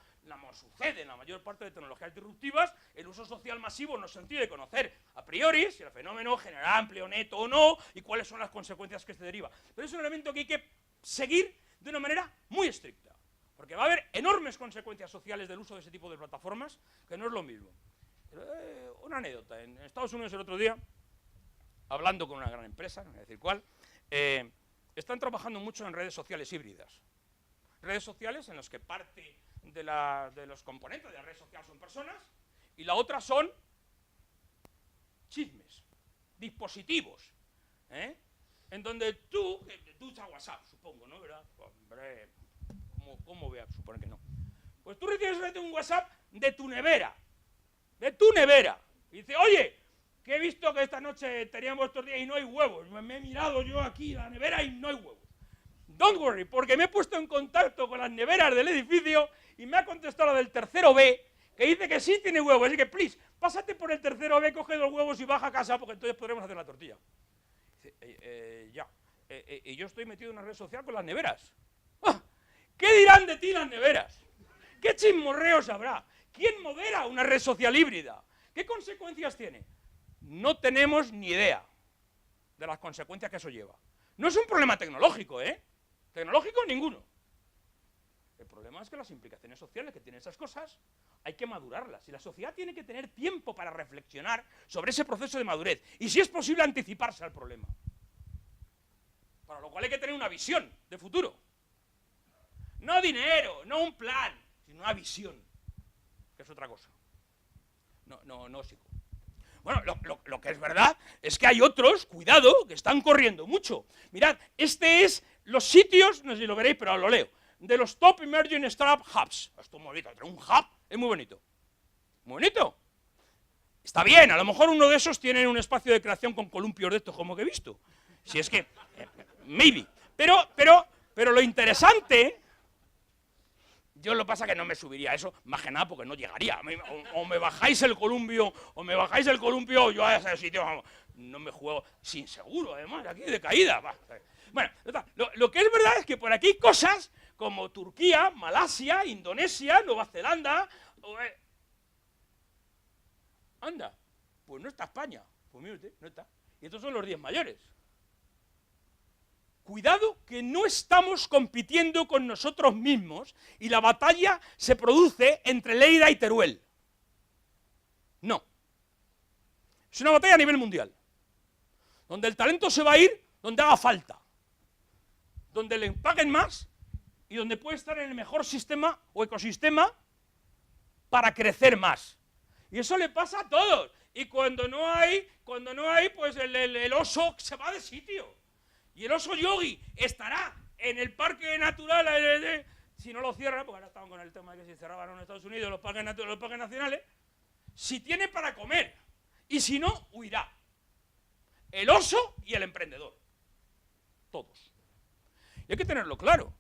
sucede en la mayor parte de tecnologías disruptivas el uso social masivo en el sentido de conocer a priori si el fenómeno genera empleo neto o no y cuáles son las consecuencias que se deriva. Pero es un elemento que hay que seguir de una manera muy estricta, porque va a haber enormes consecuencias sociales del uso de ese tipo de plataformas, que no es lo mismo. Una anécdota, en Estados Unidos el otro día, hablando con una gran empresa, no voy a decir cuál, están trabajando mucho en redes sociales híbridas. Redes sociales en las que parte de los componentes de la red social son personas y la otra son chismes, dispositivos, en donde tú usas WhatsApp, supongo, ¿no? ¿Verdad? Hombre, ¿cómo voy a suponer que no? Pues tú recibes un WhatsApp de tu nevera, y dice, oye, que he visto que esta noche teníamos estos días y no hay huevos, me he mirado yo aquí la nevera y no hay huevos. Don't worry, porque me he puesto en contacto con las neveras del edificio y me ha contestado la del tercero B, que dice que sí tiene huevos, así que, please, pásate por el tercero B, coge los huevos y baja a casa, porque entonces podremos hacer la tortilla. Dice, ya, y yo estoy metido en una red social con las neveras. ¡Ah! ¿Qué dirán de ti las neveras? ¿Qué chismorreos habrá? ¿Quién modera una red social híbrida? ¿Qué consecuencias tiene? No tenemos ni idea de las consecuencias que eso lleva. No es un problema tecnológico, Tecnológico ninguno. El problema es que las implicaciones sociales que tienen esas cosas hay que madurarlas. Y la sociedad tiene que tener tiempo para reflexionar sobre ese proceso de madurez. Y si es posible anticiparse al problema. Para lo cual hay que tener una visión de futuro. No dinero, no un plan, sino una visión, que es otra cosa. No psico. Bueno, lo que es verdad es que hay otros, cuidado, que están corriendo mucho. Mirad, este es los sitios, no sé si lo veréis, pero lo leo, de los Top Emerging Startup Hubs. Esto es muy bonito, un hub es muy bonito. Muy bonito. Está bien, a lo mejor uno de esos tiene un espacio de creación con columpios de estos como que he visto. Si es que, maybe. Pero lo interesante, yo lo que pasa es que no me subiría a eso, más que nada porque no llegaría. O me bajáis el columpio, yo a ese sitio no me juego, sin seguro además, aquí de caída. Bueno, lo que es verdad es que por aquí hay cosas como Turquía, Malasia, Indonesia, Nueva Zelanda. Anda, pues no está España. Pues mire usted, no está. Y estos son los 10 mayores. Cuidado que no estamos compitiendo con nosotros mismos y la batalla se produce entre Lleida y Teruel. No. Es una batalla a nivel mundial, donde el talento se va a ir donde haga falta, donde le paguen más y donde puede estar en el mejor sistema o ecosistema para crecer más. Y eso le pasa a todos. Y cuando no hay, pues el oso se va de sitio. Y el oso yogi estará en el parque natural, si no lo cierran, porque ahora estaban con el tema de que si cerraban en Estados Unidos los parques nacionales, si tiene para comer. Y si no, huirá. El oso y el emprendedor. Todos. Y hay que tenerlo claro.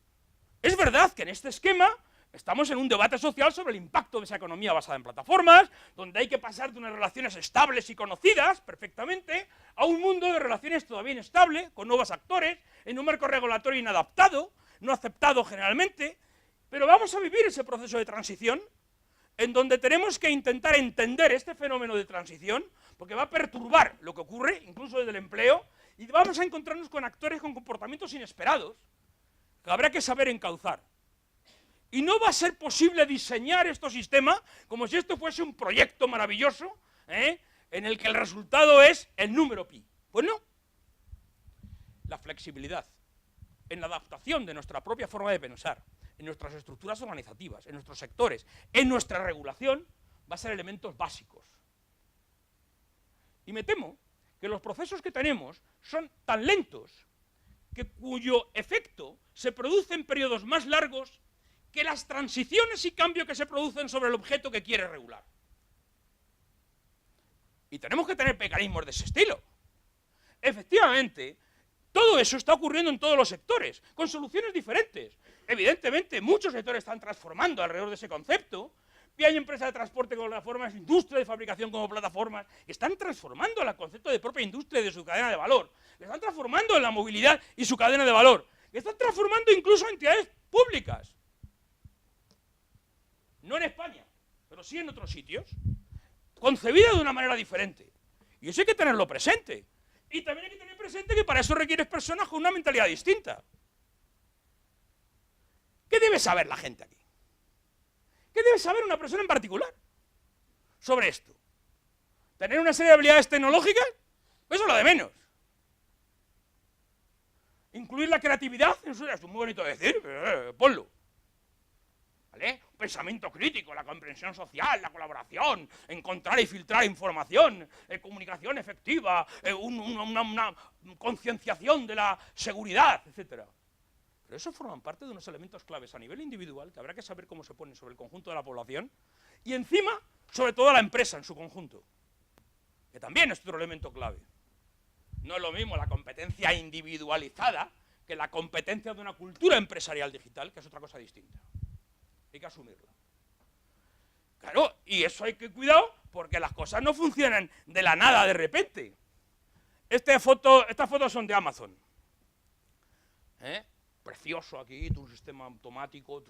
Es verdad que en este esquema estamos en un debate social sobre el impacto de esa economía basada en plataformas, donde hay que pasar de unas relaciones estables y conocidas perfectamente a un mundo de relaciones todavía inestable, con nuevos actores, en un marco regulatorio inadaptado, no aceptado generalmente, pero vamos a vivir ese proceso de transición en donde tenemos que intentar entender este fenómeno de transición, porque va a perturbar lo que ocurre, incluso desde el empleo, y vamos a encontrarnos con actores con comportamientos inesperados, que habrá que saber encauzar. Y no va a ser posible diseñar este sistema como si esto fuese un proyecto maravilloso, en el que el resultado es el número pi. Pues no. La flexibilidad en la adaptación de nuestra propia forma de pensar, en nuestras estructuras organizativas, en nuestros sectores, en nuestra regulación, va a ser elementos básicos. Y me temo que los procesos que tenemos son tan lentos que cuyo efecto se produce en periodos más largos que las transiciones y cambios que se producen sobre el objeto que quiere regular. Y tenemos que tener mecanismos de ese estilo. Efectivamente, todo eso está ocurriendo en todos los sectores, con soluciones diferentes. Evidentemente, muchos sectores están transformando alrededor de ese concepto, y hay empresas de transporte como plataformas, industria de fabricación como plataformas, que están transformando el concepto de propia industria y de su cadena de valor, que están transformando en la movilidad y su cadena de valor, que están transformando incluso entidades públicas. No en España, pero sí en otros sitios, concebida de una manera diferente. Y eso hay que tenerlo presente. Y también hay que tener presente que para eso requieres personas con una mentalidad distinta. ¿Qué debe saber la gente aquí? ¿Qué debe saber una persona en particular sobre esto? ¿Tener una serie de habilidades tecnológicas? Eso es lo de menos. ¿Incluir la creatividad? Eso es muy bonito decir, ponlo. ¿Vale? Un pensamiento crítico, la comprensión social, la colaboración, encontrar y filtrar información, comunicación efectiva, una concienciación de la seguridad, etc. Pero eso forman parte de unos elementos claves a nivel individual que habrá que saber cómo se ponen sobre el conjunto de la población y encima, sobre todo, la empresa en su conjunto, que también es otro elemento clave. No es lo mismo la competencia individualizada que la competencia de una cultura empresarial digital, que es otra cosa distinta. Hay que asumirla. Claro, y eso hay que cuidar porque las cosas no funcionan de la nada de repente. Estas fotos son de Amazon. Precioso aquí, un sistema automático.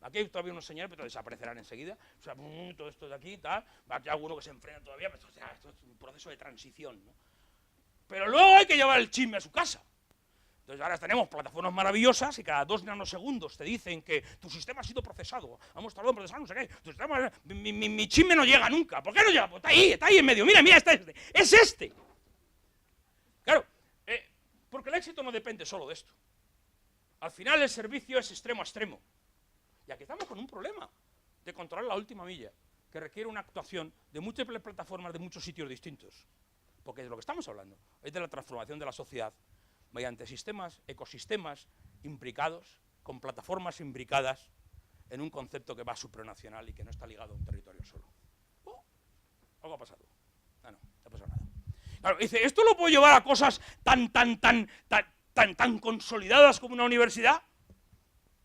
Aquí hay todavía unos señales, pero desaparecerán enseguida. O sea, todo esto de aquí, tal. Aquí hay alguno que se enfrena todavía, pero esto es un proceso de transición, ¿no? Pero luego hay que llevar el chisme a su casa. Entonces ahora tenemos plataformas maravillosas y cada 2 nanosegundos te dicen que tu sistema ha sido procesado, hemos tardado en procesar, no sé qué, tu sistema, mi chisme no llega nunca. ¿Por qué no llega? Pues está ahí en medio, mira, está este, es este. Claro, porque el éxito no depende solo de esto. Al final el servicio es extremo a extremo. Y aquí estamos con un problema de controlar la última milla, que requiere una actuación de múltiples plataformas de muchos sitios distintos. Porque de lo que estamos hablando es de la transformación de la sociedad mediante sistemas, ecosistemas imbricados, con plataformas imbricadas en un concepto que va supranacional y que no está ligado a un territorio solo. Algo ha pasado. No ha pasado nada. Claro, dice, ¿esto lo puedo llevar a cosas tan consolidadas como una universidad?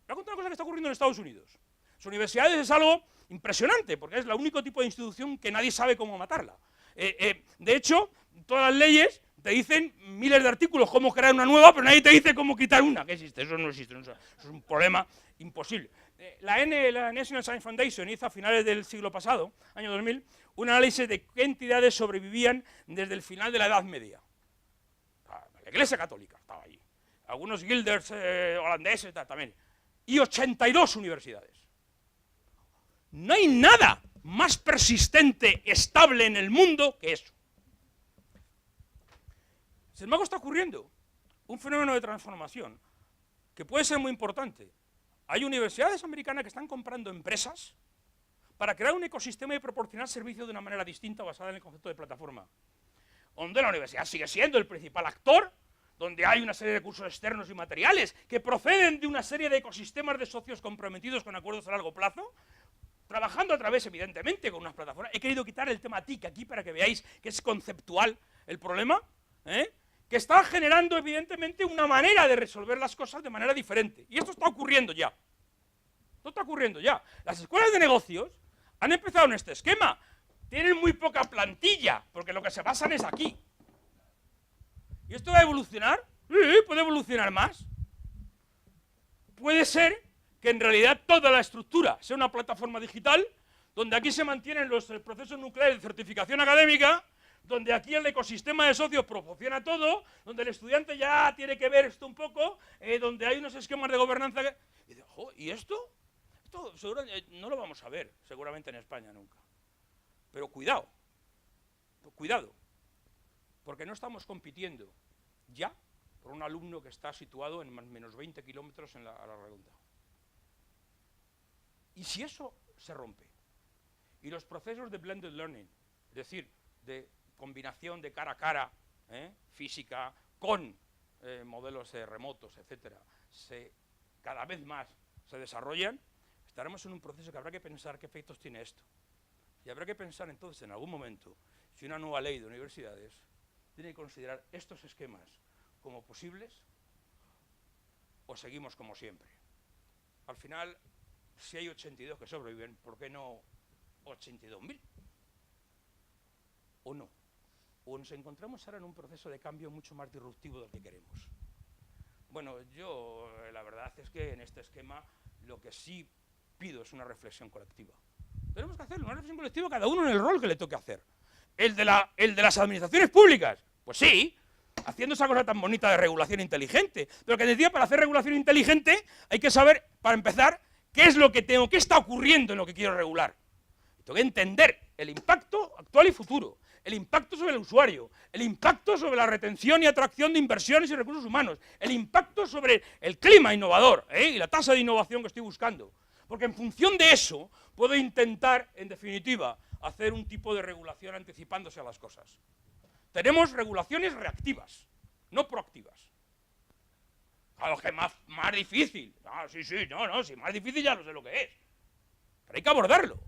Voy a contar una cosa que está ocurriendo en Estados Unidos. Las universidades es algo impresionante, porque es el único tipo de institución que nadie sabe cómo matarla. De hecho, todas las leyes te dicen miles de artículos cómo crear una nueva, pero nadie te dice cómo quitar una. ¿Qué existe? Eso no existe. Eso es un problema imposible. La National Science Foundation hizo a finales del siglo pasado, año 2000, un análisis de qué entidades sobrevivían desde el final de la Edad Media. La Iglesia Católica estaba allí. Algunos guilders holandeses también. Y 82 universidades. No hay nada más persistente, estable en el mundo que eso. Sin embargo, está ocurriendo un fenómeno de transformación que puede ser muy importante. Hay universidades americanas que están comprando empresas para crear un ecosistema y proporcionar servicios de una manera distinta basada en el concepto de plataforma. Donde la universidad sigue siendo el principal actor, donde hay una serie de recursos externos y materiales que proceden de una serie de ecosistemas de socios comprometidos con acuerdos a largo plazo, trabajando a través, evidentemente, con unas plataformas. He querido quitar el tema TIC aquí para que veáis que es conceptual el problema, que está generando, evidentemente, una manera de resolver las cosas de manera diferente. Y esto está ocurriendo ya. Esto está ocurriendo ya. Las escuelas de negocios han empezado en este esquema. Tienen muy poca plantilla, porque lo que se basan es aquí. ¿Y esto va a evolucionar? Sí, puede evolucionar más. Puede ser que en realidad toda la estructura sea una plataforma digital, donde aquí se mantienen los procesos nucleares de certificación académica, donde aquí el ecosistema de socios proporciona todo, donde el estudiante ya tiene que ver esto un poco, donde hay unos esquemas de gobernanza que... Y dice, oh, ¿y esto? Esto no lo vamos a ver, seguramente en España nunca. Pero cuidado, cuidado, porque no estamos compitiendo ya por un alumno que está situado en menos 20 kilómetros a la redonda. Y si eso se rompe, y los procesos de blended learning, es decir, de combinación de cara a cara, física, con modelos remotos, etcétera, cada vez más se desarrollan, estaremos en un proceso que habrá que pensar qué efectos tiene esto. Y habrá que pensar entonces en algún momento si una nueva ley de universidades tiene que considerar estos esquemas como posibles o seguimos como siempre. Al final, si hay 82 que sobreviven, ¿por qué no 82.000? ¿O no? ¿O nos encontramos ahora en un proceso de cambio mucho más disruptivo del que queremos? Bueno, yo la verdad es que en este esquema lo que sí pido es una reflexión colectiva. Tenemos que hacer una reflexión colectiva cada uno en el rol que le toque hacer. ¿El de las administraciones públicas? Pues sí, haciendo esa cosa tan bonita de regulación inteligente. Pero que decía, para hacer regulación inteligente hay que saber, para empezar, qué es lo que tengo, qué está ocurriendo en lo que quiero regular. Tengo que entender el impacto actual y futuro, el impacto sobre el usuario, el impacto sobre la retención y atracción de inversiones y recursos humanos, el impacto sobre el clima innovador y la tasa de innovación que estoy buscando. Porque en función de eso puedo intentar, en definitiva, hacer un tipo de regulación anticipándose a las cosas. Tenemos regulaciones reactivas, no proactivas. Claro que es más difícil. Sí, más difícil ya no sé lo que es. Pero hay que abordarlo.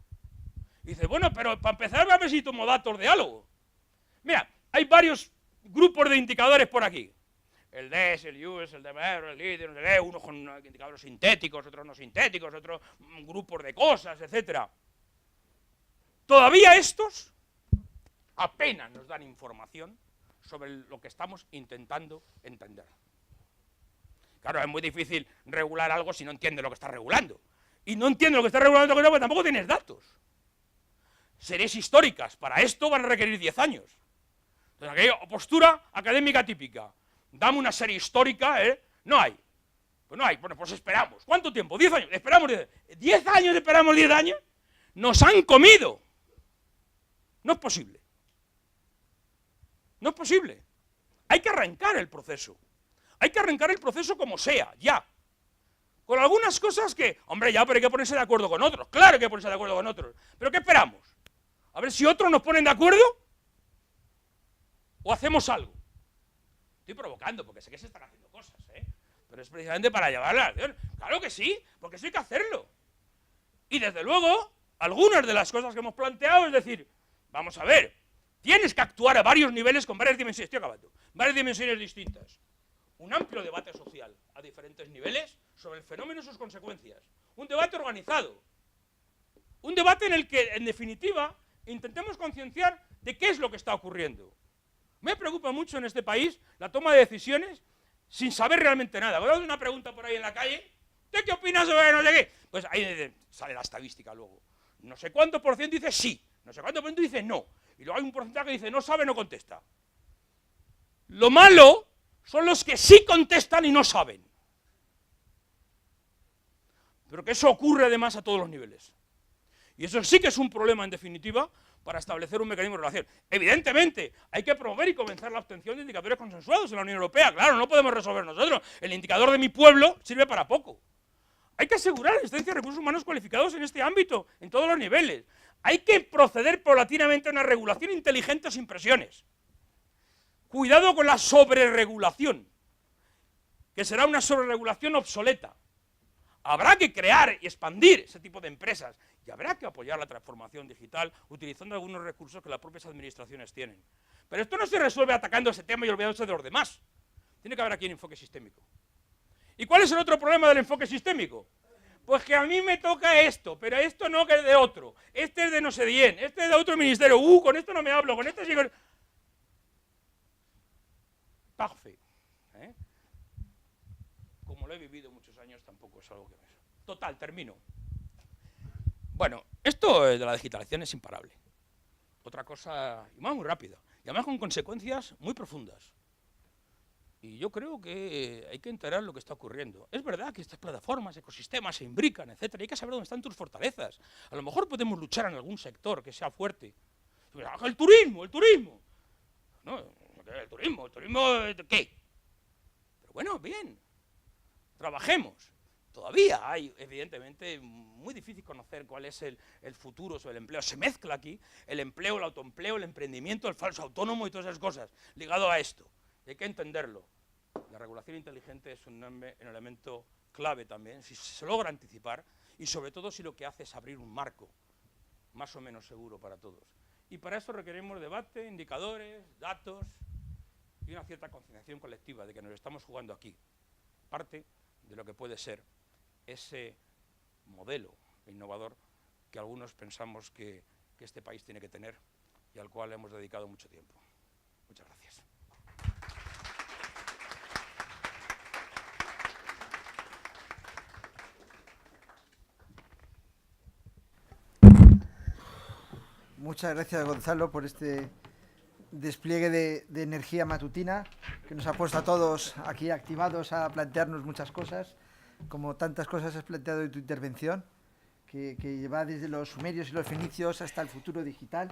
Y dice, bueno, pero para empezar a ver si tomo datos de algo. Mira, hay varios grupos de indicadores por aquí. El DES, el US, el DMR, el LIDER, no sé qué, unos con indicadores sintéticos, otros no sintéticos, otros grupos de cosas, etc. Todavía estos apenas nos dan información sobre lo que estamos intentando entender. Claro, es muy difícil regular algo si no entiendes lo que estás regulando. Y no entiendes lo que estás regulando porque tampoco tienes datos. Series históricas, para esto van a requerir 10 años. Entonces, aquella postura académica típica. Dame una serie histórica, no hay. Pues no hay, bueno, pues esperamos. ¿Cuánto tiempo? 10 años. Esperamos 10 años. ¿10 años esperamos 10 años? Nos han comido. No es posible. No es posible. Hay que arrancar el proceso. Hay que arrancar el proceso como sea, ya. Con algunas cosas que, hombre, ya, pero hay que ponerse de acuerdo con otros. Claro que hay que ponerse de acuerdo con otros. ¿Pero qué esperamos? A ver si otros nos ponen de acuerdo o hacemos algo. Estoy provocando, porque sé que se están haciendo cosas, pero es precisamente para llevar la acción. Claro que sí, porque eso hay que hacerlo. Y desde luego, algunas de las cosas que hemos planteado es decir, vamos a ver, tienes que actuar a varios niveles con varias dimensiones, estoy acabando, varias dimensiones distintas. Un amplio debate social a diferentes niveles sobre el fenómeno y sus consecuencias. Un debate organizado. Un debate en el que, en definitiva, intentemos concienciar de qué es lo que está ocurriendo. Me preocupa mucho en este país la toma de decisiones sin saber realmente nada. Voy a hacer una pregunta por ahí en la calle, ¿de qué opinas sobre no sé qué? Pues ahí sale la estadística luego. No sé cuánto por ciento dice sí, no sé cuánto por ciento dice no. Y luego hay un porcentaje que dice no sabe, no contesta. Lo malo son los que sí contestan y no saben. Pero que eso ocurre además a todos los niveles. Y eso sí que es un problema, en definitiva, para establecer un mecanismo de relación. Evidentemente, hay que promover y comenzar la obtención de indicadores consensuados en la Unión Europea. Claro, no podemos resolver nosotros. El indicador de mi pueblo sirve para poco. Hay que asegurar la existencia de recursos humanos cualificados en este ámbito, en todos los niveles. Hay que proceder paulatinamente a una regulación inteligente sin presiones. Cuidado con la sobreregulación, que será una sobreregulación obsoleta. Habrá que crear y expandir ese tipo de empresas y habrá que apoyar la transformación digital utilizando algunos recursos que las propias administraciones tienen. Pero esto no se resuelve atacando ese tema y olvidándose de los demás. Tiene que haber aquí un enfoque sistémico. ¿Y cuál es el otro problema del enfoque sistémico? Pues que a mí me toca esto, pero esto no, que es de otro. Este es de no sé bien, este es de otro ministerio. Con esto no me hablo, con este sí. Parfait. Como lo he vivido muchos años, tampoco es algo que me... Total, termino. Bueno, esto de la digitalización es imparable. Otra cosa, y más muy rápida, y además con consecuencias muy profundas. Y yo creo que hay que enterar lo que está ocurriendo. Es verdad que estas plataformas, ecosistemas se imbrican, etcétera. Hay que saber dónde están tus fortalezas. A lo mejor podemos luchar en algún sector que sea fuerte. El turismo, el turismo. No, el turismo, ¿qué? Pero bueno, bien. Trabajemos. Todavía hay, evidentemente, muy difícil conocer cuál es el futuro sobre el empleo. Se mezcla aquí el empleo, el autoempleo, el emprendimiento, el falso autónomo y todas esas cosas ligado a esto. Hay que entenderlo. La regulación inteligente es un elemento clave también, si se logra anticipar y sobre todo si lo que hace es abrir un marco más o menos seguro para todos. Y para eso requerimos debate, indicadores, datos y una cierta concienciación colectiva de que nos estamos jugando aquí. Parte de lo que puede ser ese modelo innovador que algunos pensamos que este país tiene que tener y al cual hemos dedicado mucho tiempo. Muchas gracias. Muchas gracias, Gonzalo, por este despliegue de energía matutina que nos ha puesto a todos aquí activados a plantearnos muchas cosas, como tantas cosas has planteado en tu intervención, que va desde los sumerios y los fenicios hasta el futuro digital,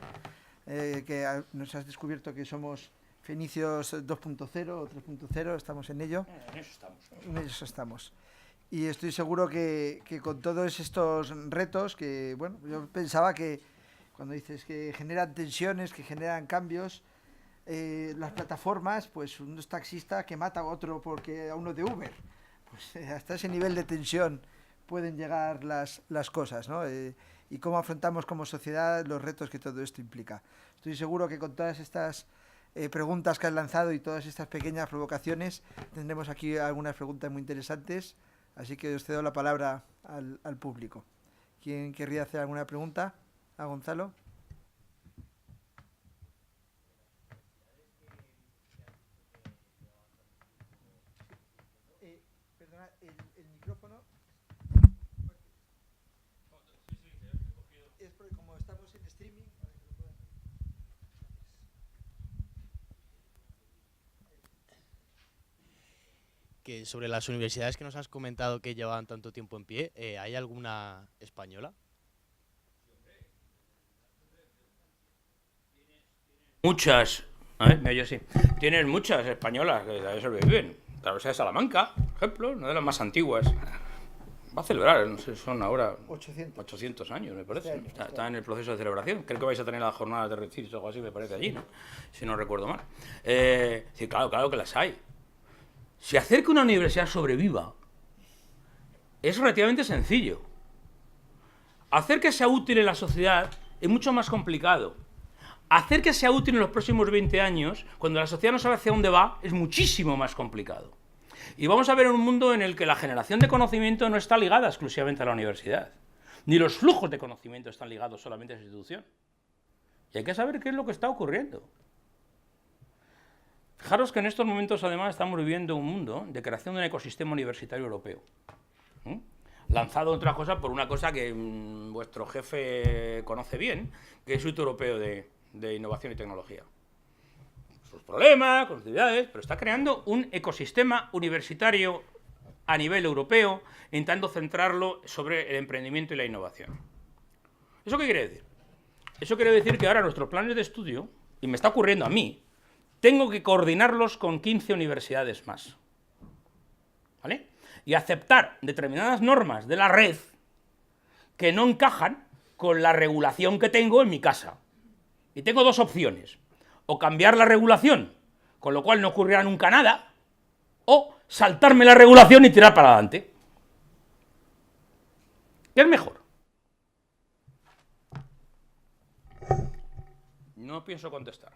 que nos has descubierto que somos fenicios 2.0 o 3.0, estamos en ello. En eso estamos. En eso estamos. Y estoy seguro que con todos estos retos, que bueno, yo pensaba que cuando dices que generan tensiones, que generan cambios, las plataformas, pues uno es taxista que mata a otro porque a uno de Uber. Pues hasta ese nivel de tensión pueden llegar las cosas, ¿no? Y cómo afrontamos como sociedad los retos que todo esto implica. Estoy seguro que con todas estas preguntas que has lanzado y todas estas pequeñas provocaciones tendremos aquí algunas preguntas muy interesantes, así que os cedo la palabra al público. ¿Quién querría hacer alguna pregunta? ¿A Gonzalo? Perdona, el micrófono. Es porque como estamos en streaming. Que sobre las universidades que nos has comentado que llevaban tanto tiempo en pie, ¿hay alguna española? Muchas, a ver, me oye así. Tienes muchas españolas que todavía sobreviven. La Universidad de Salamanca, por ejemplo, una de las más antiguas. Va a celebrar, no sé, son ahora 800 años, me parece. Está en el proceso de celebración. Creo que vais a tener las jornadas de retiros o algo así, me parece, allí, ¿no? Si no recuerdo mal. Sí, claro que las hay. Si hacer que una universidad sobreviva es relativamente sencillo. Hacer que sea útil en la sociedad es mucho más complicado. Hacer que sea útil en los próximos 20 años, cuando la sociedad no sabe hacia dónde va, es muchísimo más complicado. Y vamos a ver un mundo en el que la generación de conocimiento no está ligada exclusivamente a la universidad, ni los flujos de conocimiento están ligados solamente a esa institución. Y hay que saber qué es lo que está ocurriendo. Fijaros que en estos momentos, además, estamos viviendo un mundo de creación de un ecosistema universitario europeo. Lanzado, otra cosa, por una cosa que vuestro jefe conoce bien, que es el Instituto Europeo de Innovación y Tecnología. Sus problemas, con sus actividades, pero está creando un ecosistema universitario a nivel europeo, intentando centrarlo sobre el emprendimiento y la innovación. ¿Eso qué quiere decir? Eso quiere decir que ahora nuestros planes de estudio, y me está ocurriendo a mí, tengo que coordinarlos con 15 universidades más. ¿Vale? y aceptar determinadas normas de la red que no encajan con la regulación que tengo en mi casa. Y tengo dos opciones: o cambiar la regulación, con lo cual no ocurrirá nunca nada, o saltarme la regulación y tirar para adelante. ¿Qué es mejor? No pienso contestar.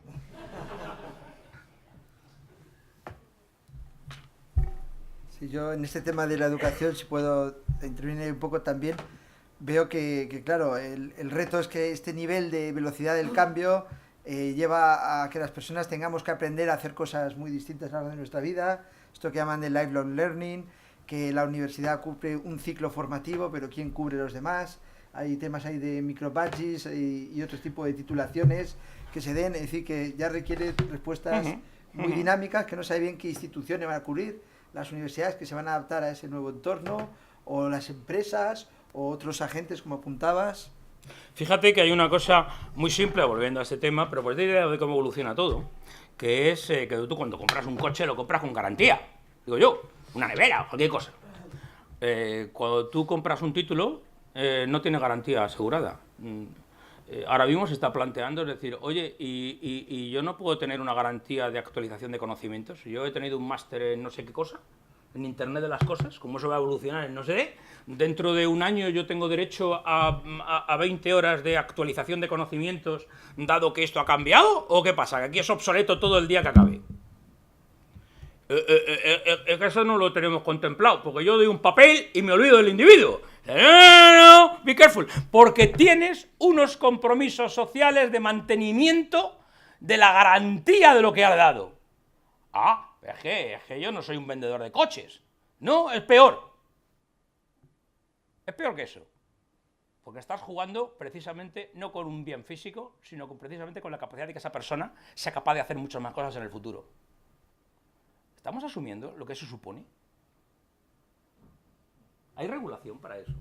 Sí, yo en este tema de la educación, si puedo intervenir un poco también, veo que claro, el reto es que este nivel de velocidad del cambio lleva a que las personas tengamos que aprender a hacer cosas muy distintas a lo largo de nuestra vida, esto que llaman de lifelong learning, que la universidad cubre un ciclo formativo, pero ¿quién cubre los demás? Hay temas ahí de microbadges y otros tipos de titulaciones que se den, es decir, que ya requiere respuestas muy dinámicas, que no sabe bien qué instituciones van a cubrir, las universidades que se van a adaptar a ese nuevo entorno, o las empresas, o otros agentes, como apuntabas. Fíjate que hay una cosa muy simple, volviendo a este tema, pero por esta idea de cómo evoluciona todo, que es que tú cuando compras un coche lo compras con garantía, digo yo, una nevera, cualquier cosa. Cuando tú compras un título, no tiene garantía asegurada. Ahora mismo se está planteando, es decir, oye, y yo no puedo tener una garantía de actualización de conocimientos. Yo he tenido un máster en no sé qué cosa, en Internet de las cosas, cómo eso va a evolucionar en no sé qué. Dentro de un año yo tengo derecho a 20 horas de actualización de conocimientos, dado que esto ha cambiado, ¿o qué pasa? ¿Que aquí es obsoleto todo el día que acabe? Eso no lo tenemos contemplado, porque yo doy un papel y me olvido del individuo. No, be careful, porque tienes unos compromisos sociales de mantenimiento de la garantía de lo que has dado. Ah, es que yo no soy un vendedor de coches. No, es peor. Es peor que eso. Porque estás jugando precisamente no con un bien físico, sino precisamente con la capacidad de que esa persona sea capaz de hacer muchas más cosas en el futuro. ¿Estamos asumiendo lo que eso supone? ¿Hay regulación para eso?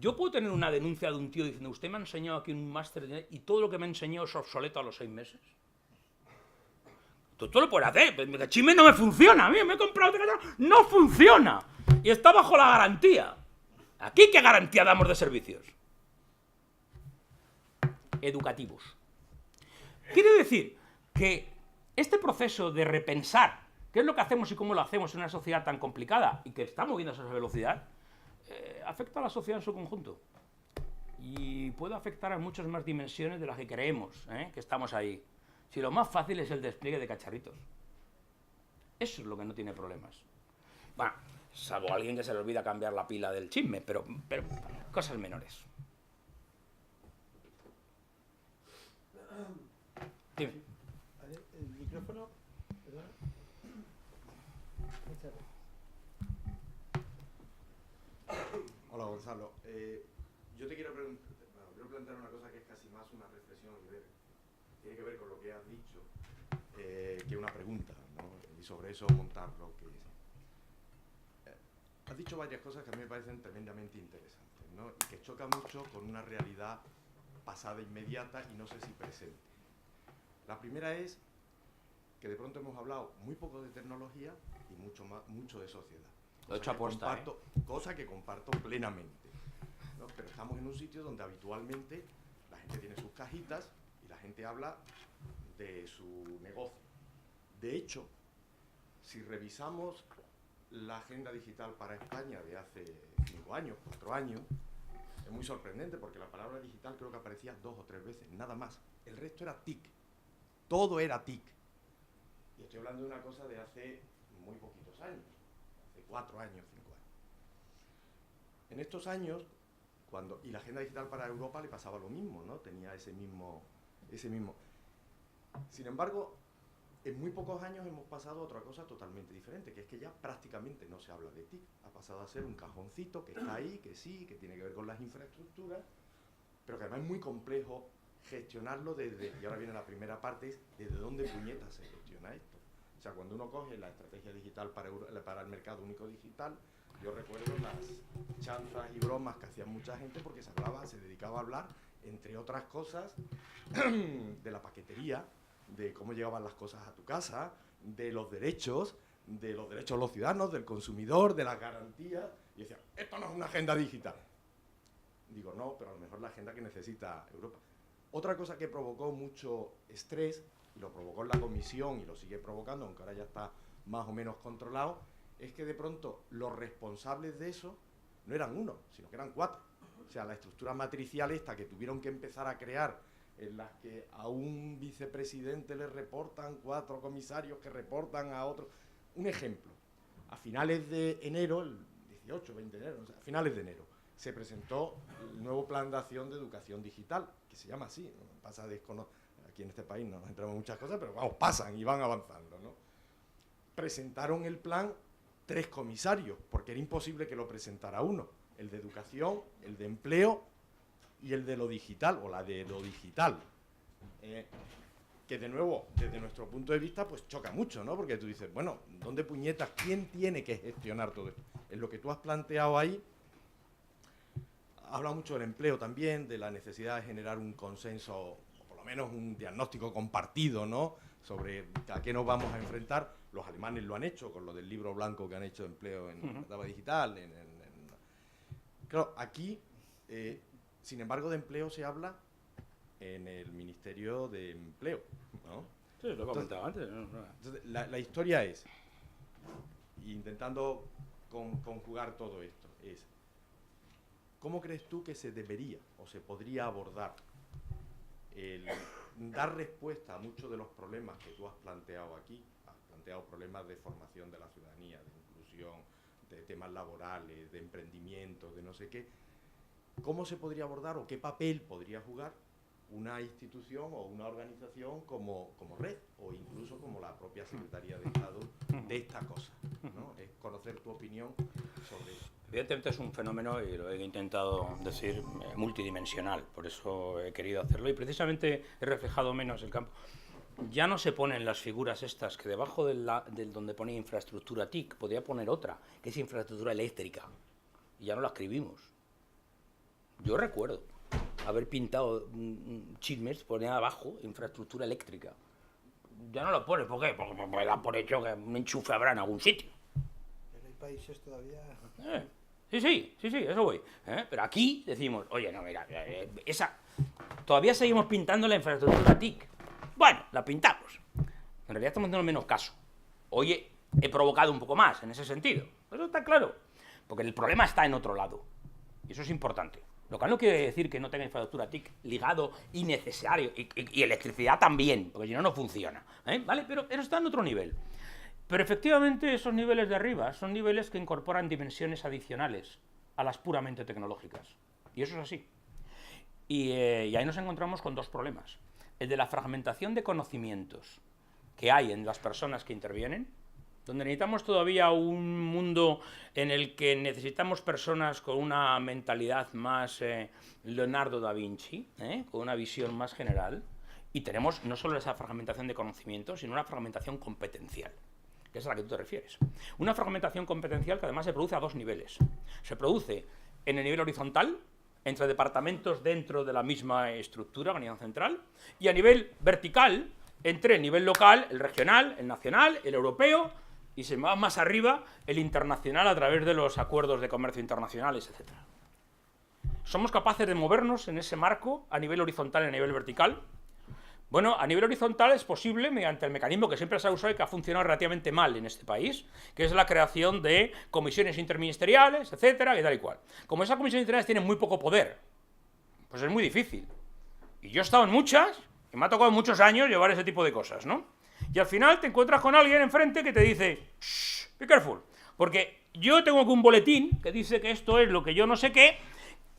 Yo puedo tener una denuncia de un tío diciendo: usted me ha enseñado aquí un máster y todo lo que me ha enseñado es obsoleto a los 6 meses. Tú lo puedes hacer, pero el chisme no me funciona, a mí me he comprado, no funciona, y está bajo la garantía. ¿Aquí qué garantía damos de servicios? Educativos. Quiere decir que este proceso de repensar qué es lo que hacemos y cómo lo hacemos en una sociedad tan complicada y que está moviéndose a esa velocidad, afecta a la sociedad en su conjunto. Y puede afectar a muchas más dimensiones de las que creemos, que estamos ahí. Si lo más fácil es el despliegue de cacharritos. Eso es lo que no tiene problemas. Bueno, salvo a alguien que se le olvida cambiar la pila del chisme, pero cosas menores. Dime. ¿El micrófono? ¿Perdón? Hola, Gonzalo. Yo te quiero plantear una cosa que es casi más una reflexión y tiene que ver con lo que has dicho, que una pregunta, ¿no? Y sobre eso montar lo que... has dicho varias cosas que a mí me parecen tremendamente interesantes, ¿no? Y que chocan mucho con una realidad pasada inmediata y no sé si presente. La primera es que de pronto hemos hablado muy poco de tecnología y mucho de sociedad. Lo he hecho aposta, cosa que comparto plenamente, ¿no? Pero estamos en un sitio donde habitualmente la gente tiene sus cajitas y la gente habla de su negocio. De hecho, si revisamos la agenda digital para España de hace 5 años, 4 años, es muy sorprendente porque la palabra digital creo que aparecía 2 o 3 veces, nada más. El resto era TIC. Todo era TIC. Y estoy hablando de una cosa de hace muy poquitos años, hace 4 años, 5 años. En estos años, y la agenda digital para Europa le pasaba lo mismo, ¿no? Tenía ese mismo. Sin embargo, en muy pocos años hemos pasado a otra cosa totalmente diferente, que es que ya prácticamente no se habla de TIC. Ha pasado a ser un cajoncito que está ahí, que sí, que tiene que ver con las infraestructuras, pero que además es muy complejo gestionarlo y ahora viene la primera parte, es desde dónde puñetas se gestiona esto. O sea, cuando uno coge la estrategia digital para el mercado único digital, yo recuerdo las chanzas y bromas que hacía mucha gente porque se dedicaba a hablar, entre otras cosas, de la paquetería, de cómo llegaban las cosas a tu casa, de los derechos, de los derechos de los ciudadanos, del consumidor, de las garantías, y decía, esto no es una agenda digital. Digo, no, pero a lo mejor la agenda que necesita Europa. Otra cosa que provocó mucho estrés, y lo provocó en la comisión y lo sigue provocando, aunque ahora ya está más o menos controlado, es que de pronto los responsables de eso no eran uno, sino que eran 4. O sea, la estructura matricial esta que tuvieron que empezar a crear, en las que a un vicepresidente le reportan 4 comisarios que reportan a otro. Un ejemplo, a finales de enero, el 18, 20 de enero, o sea, a finales de enero, se presentó el nuevo plan de acción de educación digital, que se llama así, ¿no? Pasa a aquí en este país no nos entramos en muchas cosas, pero vamos, pasan y van avanzando, ¿no? Presentaron el plan 3 comisarios, porque era imposible que lo presentara uno, el de educación, el de empleo y el de lo digital, o la de lo digital. Que de nuevo, desde nuestro punto de vista, pues choca mucho, ¿no? Porque tú dices, bueno, ¿dónde puñetas? ¿Quién tiene que gestionar todo esto? En lo que tú has planteado ahí, habla mucho del empleo también, de la necesidad de generar un consenso, o por lo menos un diagnóstico compartido, ¿no? Sobre a qué nos vamos a enfrentar. Los alemanes lo han hecho con lo del libro blanco que han hecho de empleo en la etapa digital. Claro, aquí, sin embargo, de empleo se habla en el Ministerio de Empleo, ¿no? Sí, lo he comentado antes. Entonces, la historia es, intentando conjugar todo esto, es, ¿cómo crees tú que se debería o se podría abordar el dar respuesta a muchos de los problemas que tú has planteado aquí? Has planteado problemas de formación de la ciudadanía, de inclusión, de temas laborales, de emprendimiento, de no sé qué. ¿Cómo se podría abordar o qué papel podría jugar una institución o una organización como Red, o incluso como la propia Secretaría de Estado, de esta cosa, ¿no? Es conocer tu opinión sobre eso. Evidentemente es un fenómeno, y lo he intentado decir, multidimensional, por eso he querido hacerlo, y precisamente he reflejado menos el campo. Ya no se ponen las figuras estas, que debajo del donde pone infraestructura TIC, podría poner otra, que es infraestructura eléctrica, y ya no la escribimos. Yo recuerdo haber pintado chismes, ponía abajo infraestructura eléctrica. Ya no lo pone, ¿por qué? Porque da por hecho que un enchufe habrá en algún sitio. Pero hay países todavía... Sí, eso voy. Pero aquí decimos, oye, no, mira, esa... Todavía seguimos pintando la infraestructura TIC. Bueno, la pintamos. En realidad estamos dando menos caso. Hoy he provocado un poco más en ese sentido. Eso está claro. Porque el problema está en otro lado. Y eso es importante. Lo cual no quiere decir que no tenga infraestructura TIC ligado y necesario, y electricidad también, porque si no, no funciona. ¿Vale? Pero está en otro nivel. Pero efectivamente esos niveles de arriba son niveles que incorporan dimensiones adicionales a las puramente tecnológicas. Y eso es así. Y ahí nos encontramos con 2 problemas. El de la fragmentación de conocimientos que hay en las personas que intervienen, donde necesitamos todavía un mundo en el que necesitamos personas con una mentalidad más Leonardo da Vinci, con una visión más general, y tenemos no solo esa fragmentación de conocimientos, sino una fragmentación competencial, que es a la que tú te refieres. Una fragmentación competencial que además se produce a 2 niveles. Se produce en el nivel horizontal, entre departamentos dentro de la misma estructura, organización central, y a nivel vertical, entre el nivel local, el regional, el nacional, el europeo, y se va más arriba el internacional a través de los acuerdos de comercio internacionales, etc. ¿Somos capaces de movernos en ese marco a nivel horizontal y a nivel vertical? Bueno, a nivel horizontal es posible mediante el mecanismo que siempre se ha usado y que ha funcionado relativamente mal en este país, que es la creación de comisiones interministeriales, etcétera, y tal y cual. Como esas comisiones interministeriales tienen muy poco poder, pues es muy difícil. Y yo he estado en muchas, y me ha tocado muchos años llevar ese tipo de cosas, ¿no? Y al final te encuentras con alguien enfrente que te dice, shh, be careful, porque yo tengo aquí un boletín que dice que esto es lo que yo no sé qué,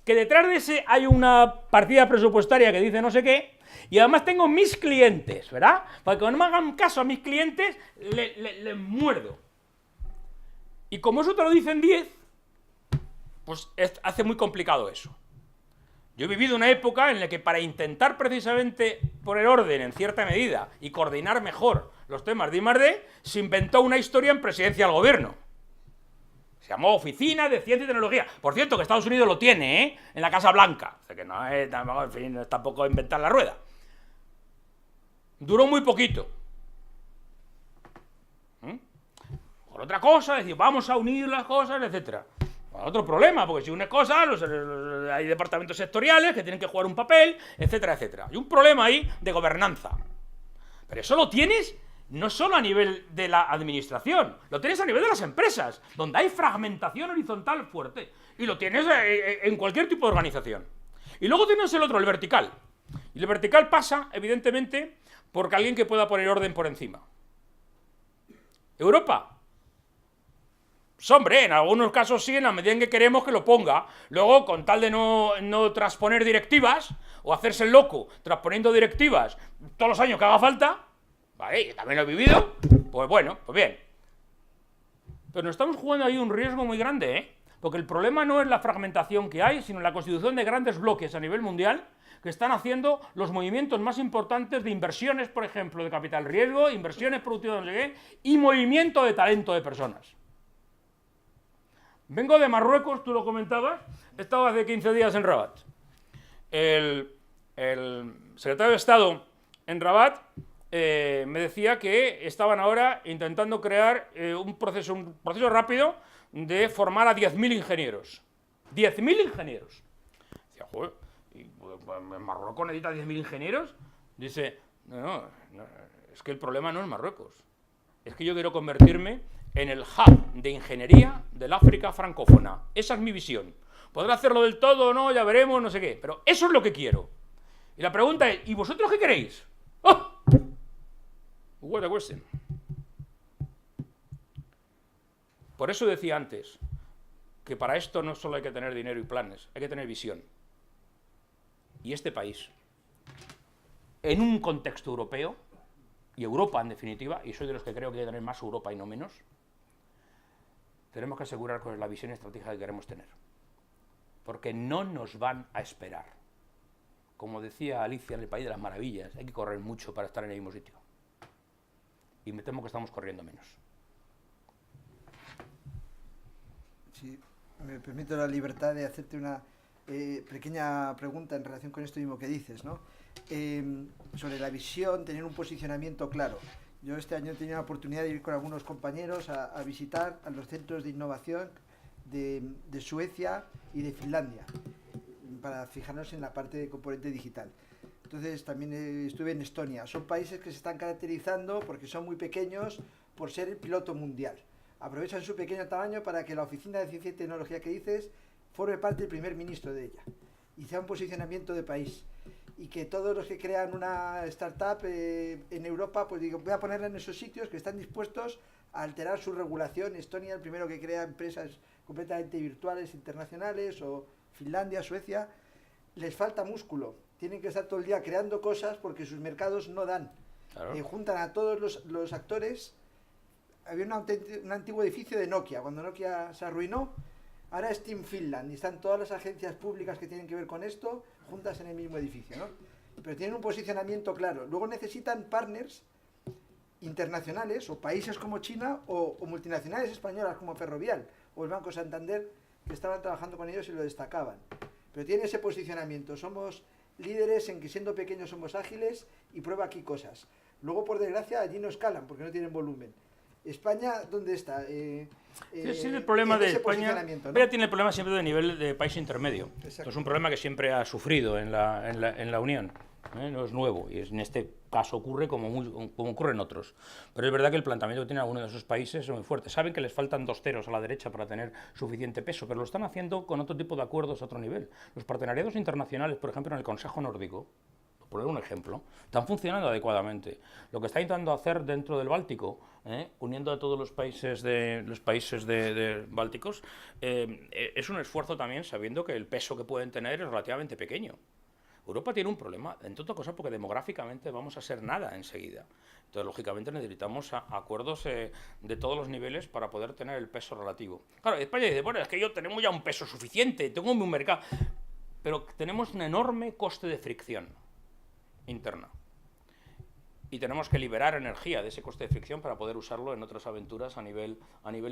que detrás de ese hay una partida presupuestaria que dice no sé qué, y además tengo mis clientes, ¿verdad? Para que no me hagan caso a mis clientes, les muerdo. Y como eso te lo dicen 10, pues hace muy complicado eso. Yo he vivido una época en la que para intentar precisamente poner orden en cierta medida y coordinar mejor los temas de I+D, se inventó una historia en presidencia del gobierno. Se llamó Oficina de Ciencia y Tecnología. Por cierto, que Estados Unidos lo tiene, en la Casa Blanca. O sea, que no es, en fin, no es tampoco inventar la rueda. Duró muy poquito. otra cosa, decir, vamos a unir las cosas, etcétera. Otro problema, porque si unes cosas, hay departamentos sectoriales que tienen que jugar un papel, etcétera, etcétera. Hay un problema ahí de gobernanza. Pero eso lo tienes no solo a nivel de la administración, lo tienes a nivel de las empresas, donde hay fragmentación horizontal fuerte. Y lo tienes en cualquier tipo de organización. Y luego tienes el otro, el vertical. Y el vertical pasa, evidentemente, porque alguien que pueda poner orden por encima. Europa. Pues hombre, en algunos casos sí, en la medida en que queremos que lo ponga. Luego, con tal de no transponer directivas, o hacerse el loco transponiendo directivas todos los años que haga falta, vale, también lo he vivido, pues bueno, pues bien. Pero nos estamos jugando ahí un riesgo muy grande, ¿eh? Porque el problema no es la fragmentación que hay, sino la constitución de grandes bloques a nivel mundial que están haciendo los movimientos más importantes de inversiones, por ejemplo, de capital riesgo, inversiones productivas, no sé qué, y movimiento de talento de personas. Vengo de Marruecos, tú lo comentabas, he estado hace 15 días en Rabat. El secretario de Estado en Rabat me decía que estaban ahora intentando crear un proceso rápido de formar a 10.000 ingenieros. 10.000 ingenieros. Decía, joder, ¿en Marruecos necesita 10.000 ingenieros? Dice, no, es que el problema no es Marruecos. Es que yo quiero convertirme en el hub de ingeniería del África francófona. Esa es mi visión. ¿Podrá hacerlo del todo o no? Ya veremos, no sé qué. Pero eso es lo que quiero. Y la pregunta es, ¿y vosotros qué queréis? ¡Oh! What a question. Por eso decía antes que para esto no solo hay que tener dinero y planes, hay que tener visión. Y este país, en un contexto europeo, y Europa en definitiva, y soy de los que creo que hay que tener más Europa y no menos, tenemos que asegurar con la visión estratégica que queremos tener. Porque no nos van a esperar. Como decía Alicia en el País de las Maravillas, hay que correr mucho para estar en el mismo sitio. Y me temo que estamos corriendo menos. Si me permito la libertad de hacerte una pequeña pregunta en relación con esto mismo que dices, ¿no? Sobre la visión, tener un posicionamiento claro. Yo este año he tenido la oportunidad de ir con algunos compañeros a visitar a los centros de innovación de Suecia y de Finlandia, para fijarnos en la parte de componente digital. Entonces también estuve en Estonia. Son países que se están caracterizando porque son muy pequeños por ser el piloto mundial. Aprovechan su pequeño tamaño para que la oficina de ciencia y tecnología que dices forme parte del primer ministro de ella y sea un posicionamiento de país. Y que todos los que crean una startup en Europa, pues digo, voy a ponerla en esos sitios que están dispuestos a alterar su regulación. Estonia, el primero que crea empresas completamente virtuales, internacionales, o Finlandia, Suecia, les falta músculo. Tienen que estar todo el día creando cosas porque sus mercados no dan. Claro. Juntan a todos los actores. Había un antiguo edificio de Nokia. Cuando Nokia se arruinó, ahora es Team Finland. Y están todas las agencias públicas que tienen que ver con esto juntas en el mismo edificio, ¿no? Pero tienen un posicionamiento claro. Luego necesitan partners internacionales o países como China o multinacionales españolas como Ferrovial o el Banco Santander, que estaban trabajando con ellos y lo destacaban. Pero tiene ese posicionamiento. Somos líderes en que siendo pequeños somos ágiles y prueba aquí cosas. Luego, por desgracia, allí no escalan porque no tienen volumen. España, ¿dónde está? Sí, el problema de España, ¿no? España tiene el problema siempre de nivel de país intermedio. Exacto. Es un problema que siempre ha sufrido en la Unión. No es nuevo, y en este caso ocurre como ocurre en otros. Pero es verdad que el planteamiento que tienen algunos de esos países es muy fuerte. Saben que les faltan 2 ceros a la derecha para tener suficiente peso, pero lo están haciendo con otro tipo de acuerdos a otro nivel. Los partenariados internacionales, por ejemplo, en el Consejo Nórdico, por poner un ejemplo, están funcionando adecuadamente. Lo que está intentando hacer dentro del Báltico, uniendo a todos los países bálticos, es un esfuerzo también sabiendo que el peso que pueden tener es relativamente pequeño. Europa tiene un problema, entre otras cosas, porque demográficamente vamos a ser nada enseguida. Entonces, lógicamente, necesitamos acuerdos de todos los niveles para poder tener el peso relativo. Claro, España dice, bueno, es que yo tenemos ya un peso suficiente, tengo un mercado, pero tenemos un enorme coste de fricción interna. y tenemos que liberar energía de ese coste de fricción para poder usarlo en otras aventuras a nivel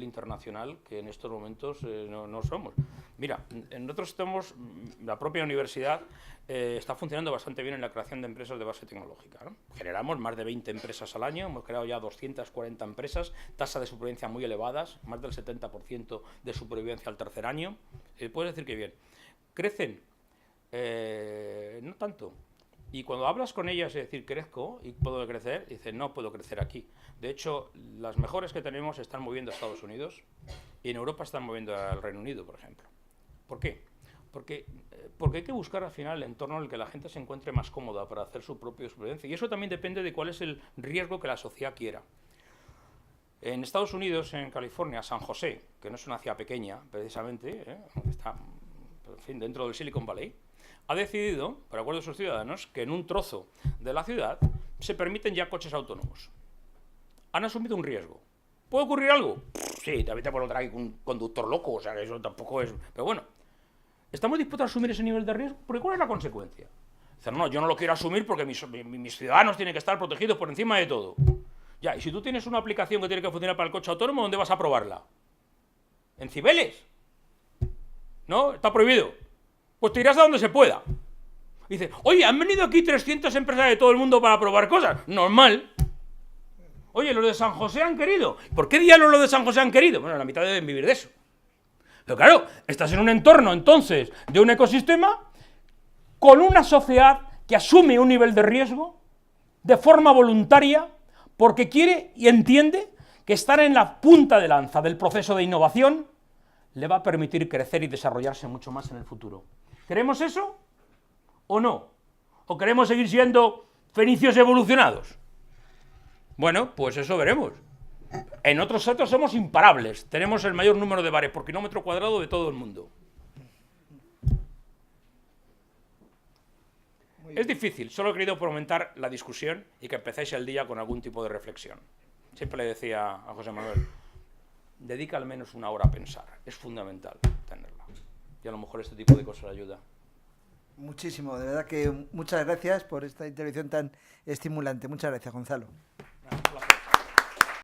internacional, que en estos momentos no somos. Mira, nosotros estamos, la propia universidad está funcionando bastante bien en la creación de empresas de base tecnológica, ¿no? Generamos más de 20 empresas al año, hemos creado ya 240 empresas, tasa de supervivencia muy elevadas, más del 70% de supervivencia al tercer año. Puedes decir que bien. ¿Crecen? No tanto. Y cuando hablas con ellas y decir, crezco y puedo crecer, dicen, no puedo crecer aquí. De hecho, las mejores que tenemos están moviendo a Estados Unidos y en Europa están moviendo al Reino Unido, por ejemplo. ¿Por qué? Porque hay que buscar al final el entorno en el que la gente se encuentre más cómoda para hacer su propia supervivencia. Y eso también depende de cuál es el riesgo que la sociedad quiera. En Estados Unidos, en California, San José, que no es una ciudad pequeña, precisamente, está en fin, dentro del Silicon Valley, ha decidido, por acuerdo de sus ciudadanos, que en un trozo de la ciudad se permiten ya coches autónomos. Han asumido un riesgo. ¿Puede ocurrir algo? Sí, también te puede traer un conductor loco, o sea, que eso tampoco es... Pero bueno, ¿estamos dispuestos a asumir ese nivel de riesgo? Porque ¿cuál es la consecuencia? Dicen, no, yo no lo quiero asumir porque mis ciudadanos tienen que estar protegidos por encima de todo. Ya, y si tú tienes una aplicación que tiene que funcionar para el coche autónomo, ¿dónde vas a probarla? ¿En Cibeles? ¿No? Está prohibido. Pues te irás a donde se pueda. Dice, oye, han venido aquí 300 empresas de todo el mundo para probar cosas. Normal. Oye, los de San José han querido. ¿Por qué diablos los de San José han querido? Bueno, la mitad deben vivir de eso. Pero claro, estás en un entorno, entonces, de un ecosistema con una sociedad que asume un nivel de riesgo de forma voluntaria porque quiere y entiende que estar en la punta de lanza del proceso de innovación le va a permitir crecer y desarrollarse mucho más en el futuro. ¿Queremos eso o no? ¿O queremos seguir siendo fenicios evolucionados? Bueno, pues eso veremos. En otros sectores somos imparables, tenemos el mayor número de bares por kilómetro cuadrado de todo el mundo. Es difícil, solo he querido fomentar la discusión y que empecéis el día con algún tipo de reflexión. Siempre le decía a José Manuel, dedica al menos una hora a pensar, es fundamental tenerla. Y a lo mejor este tipo de cosas ayuda. Muchísimo, de verdad que muchas gracias por esta intervención tan estimulante. Muchas gracias, Gonzalo.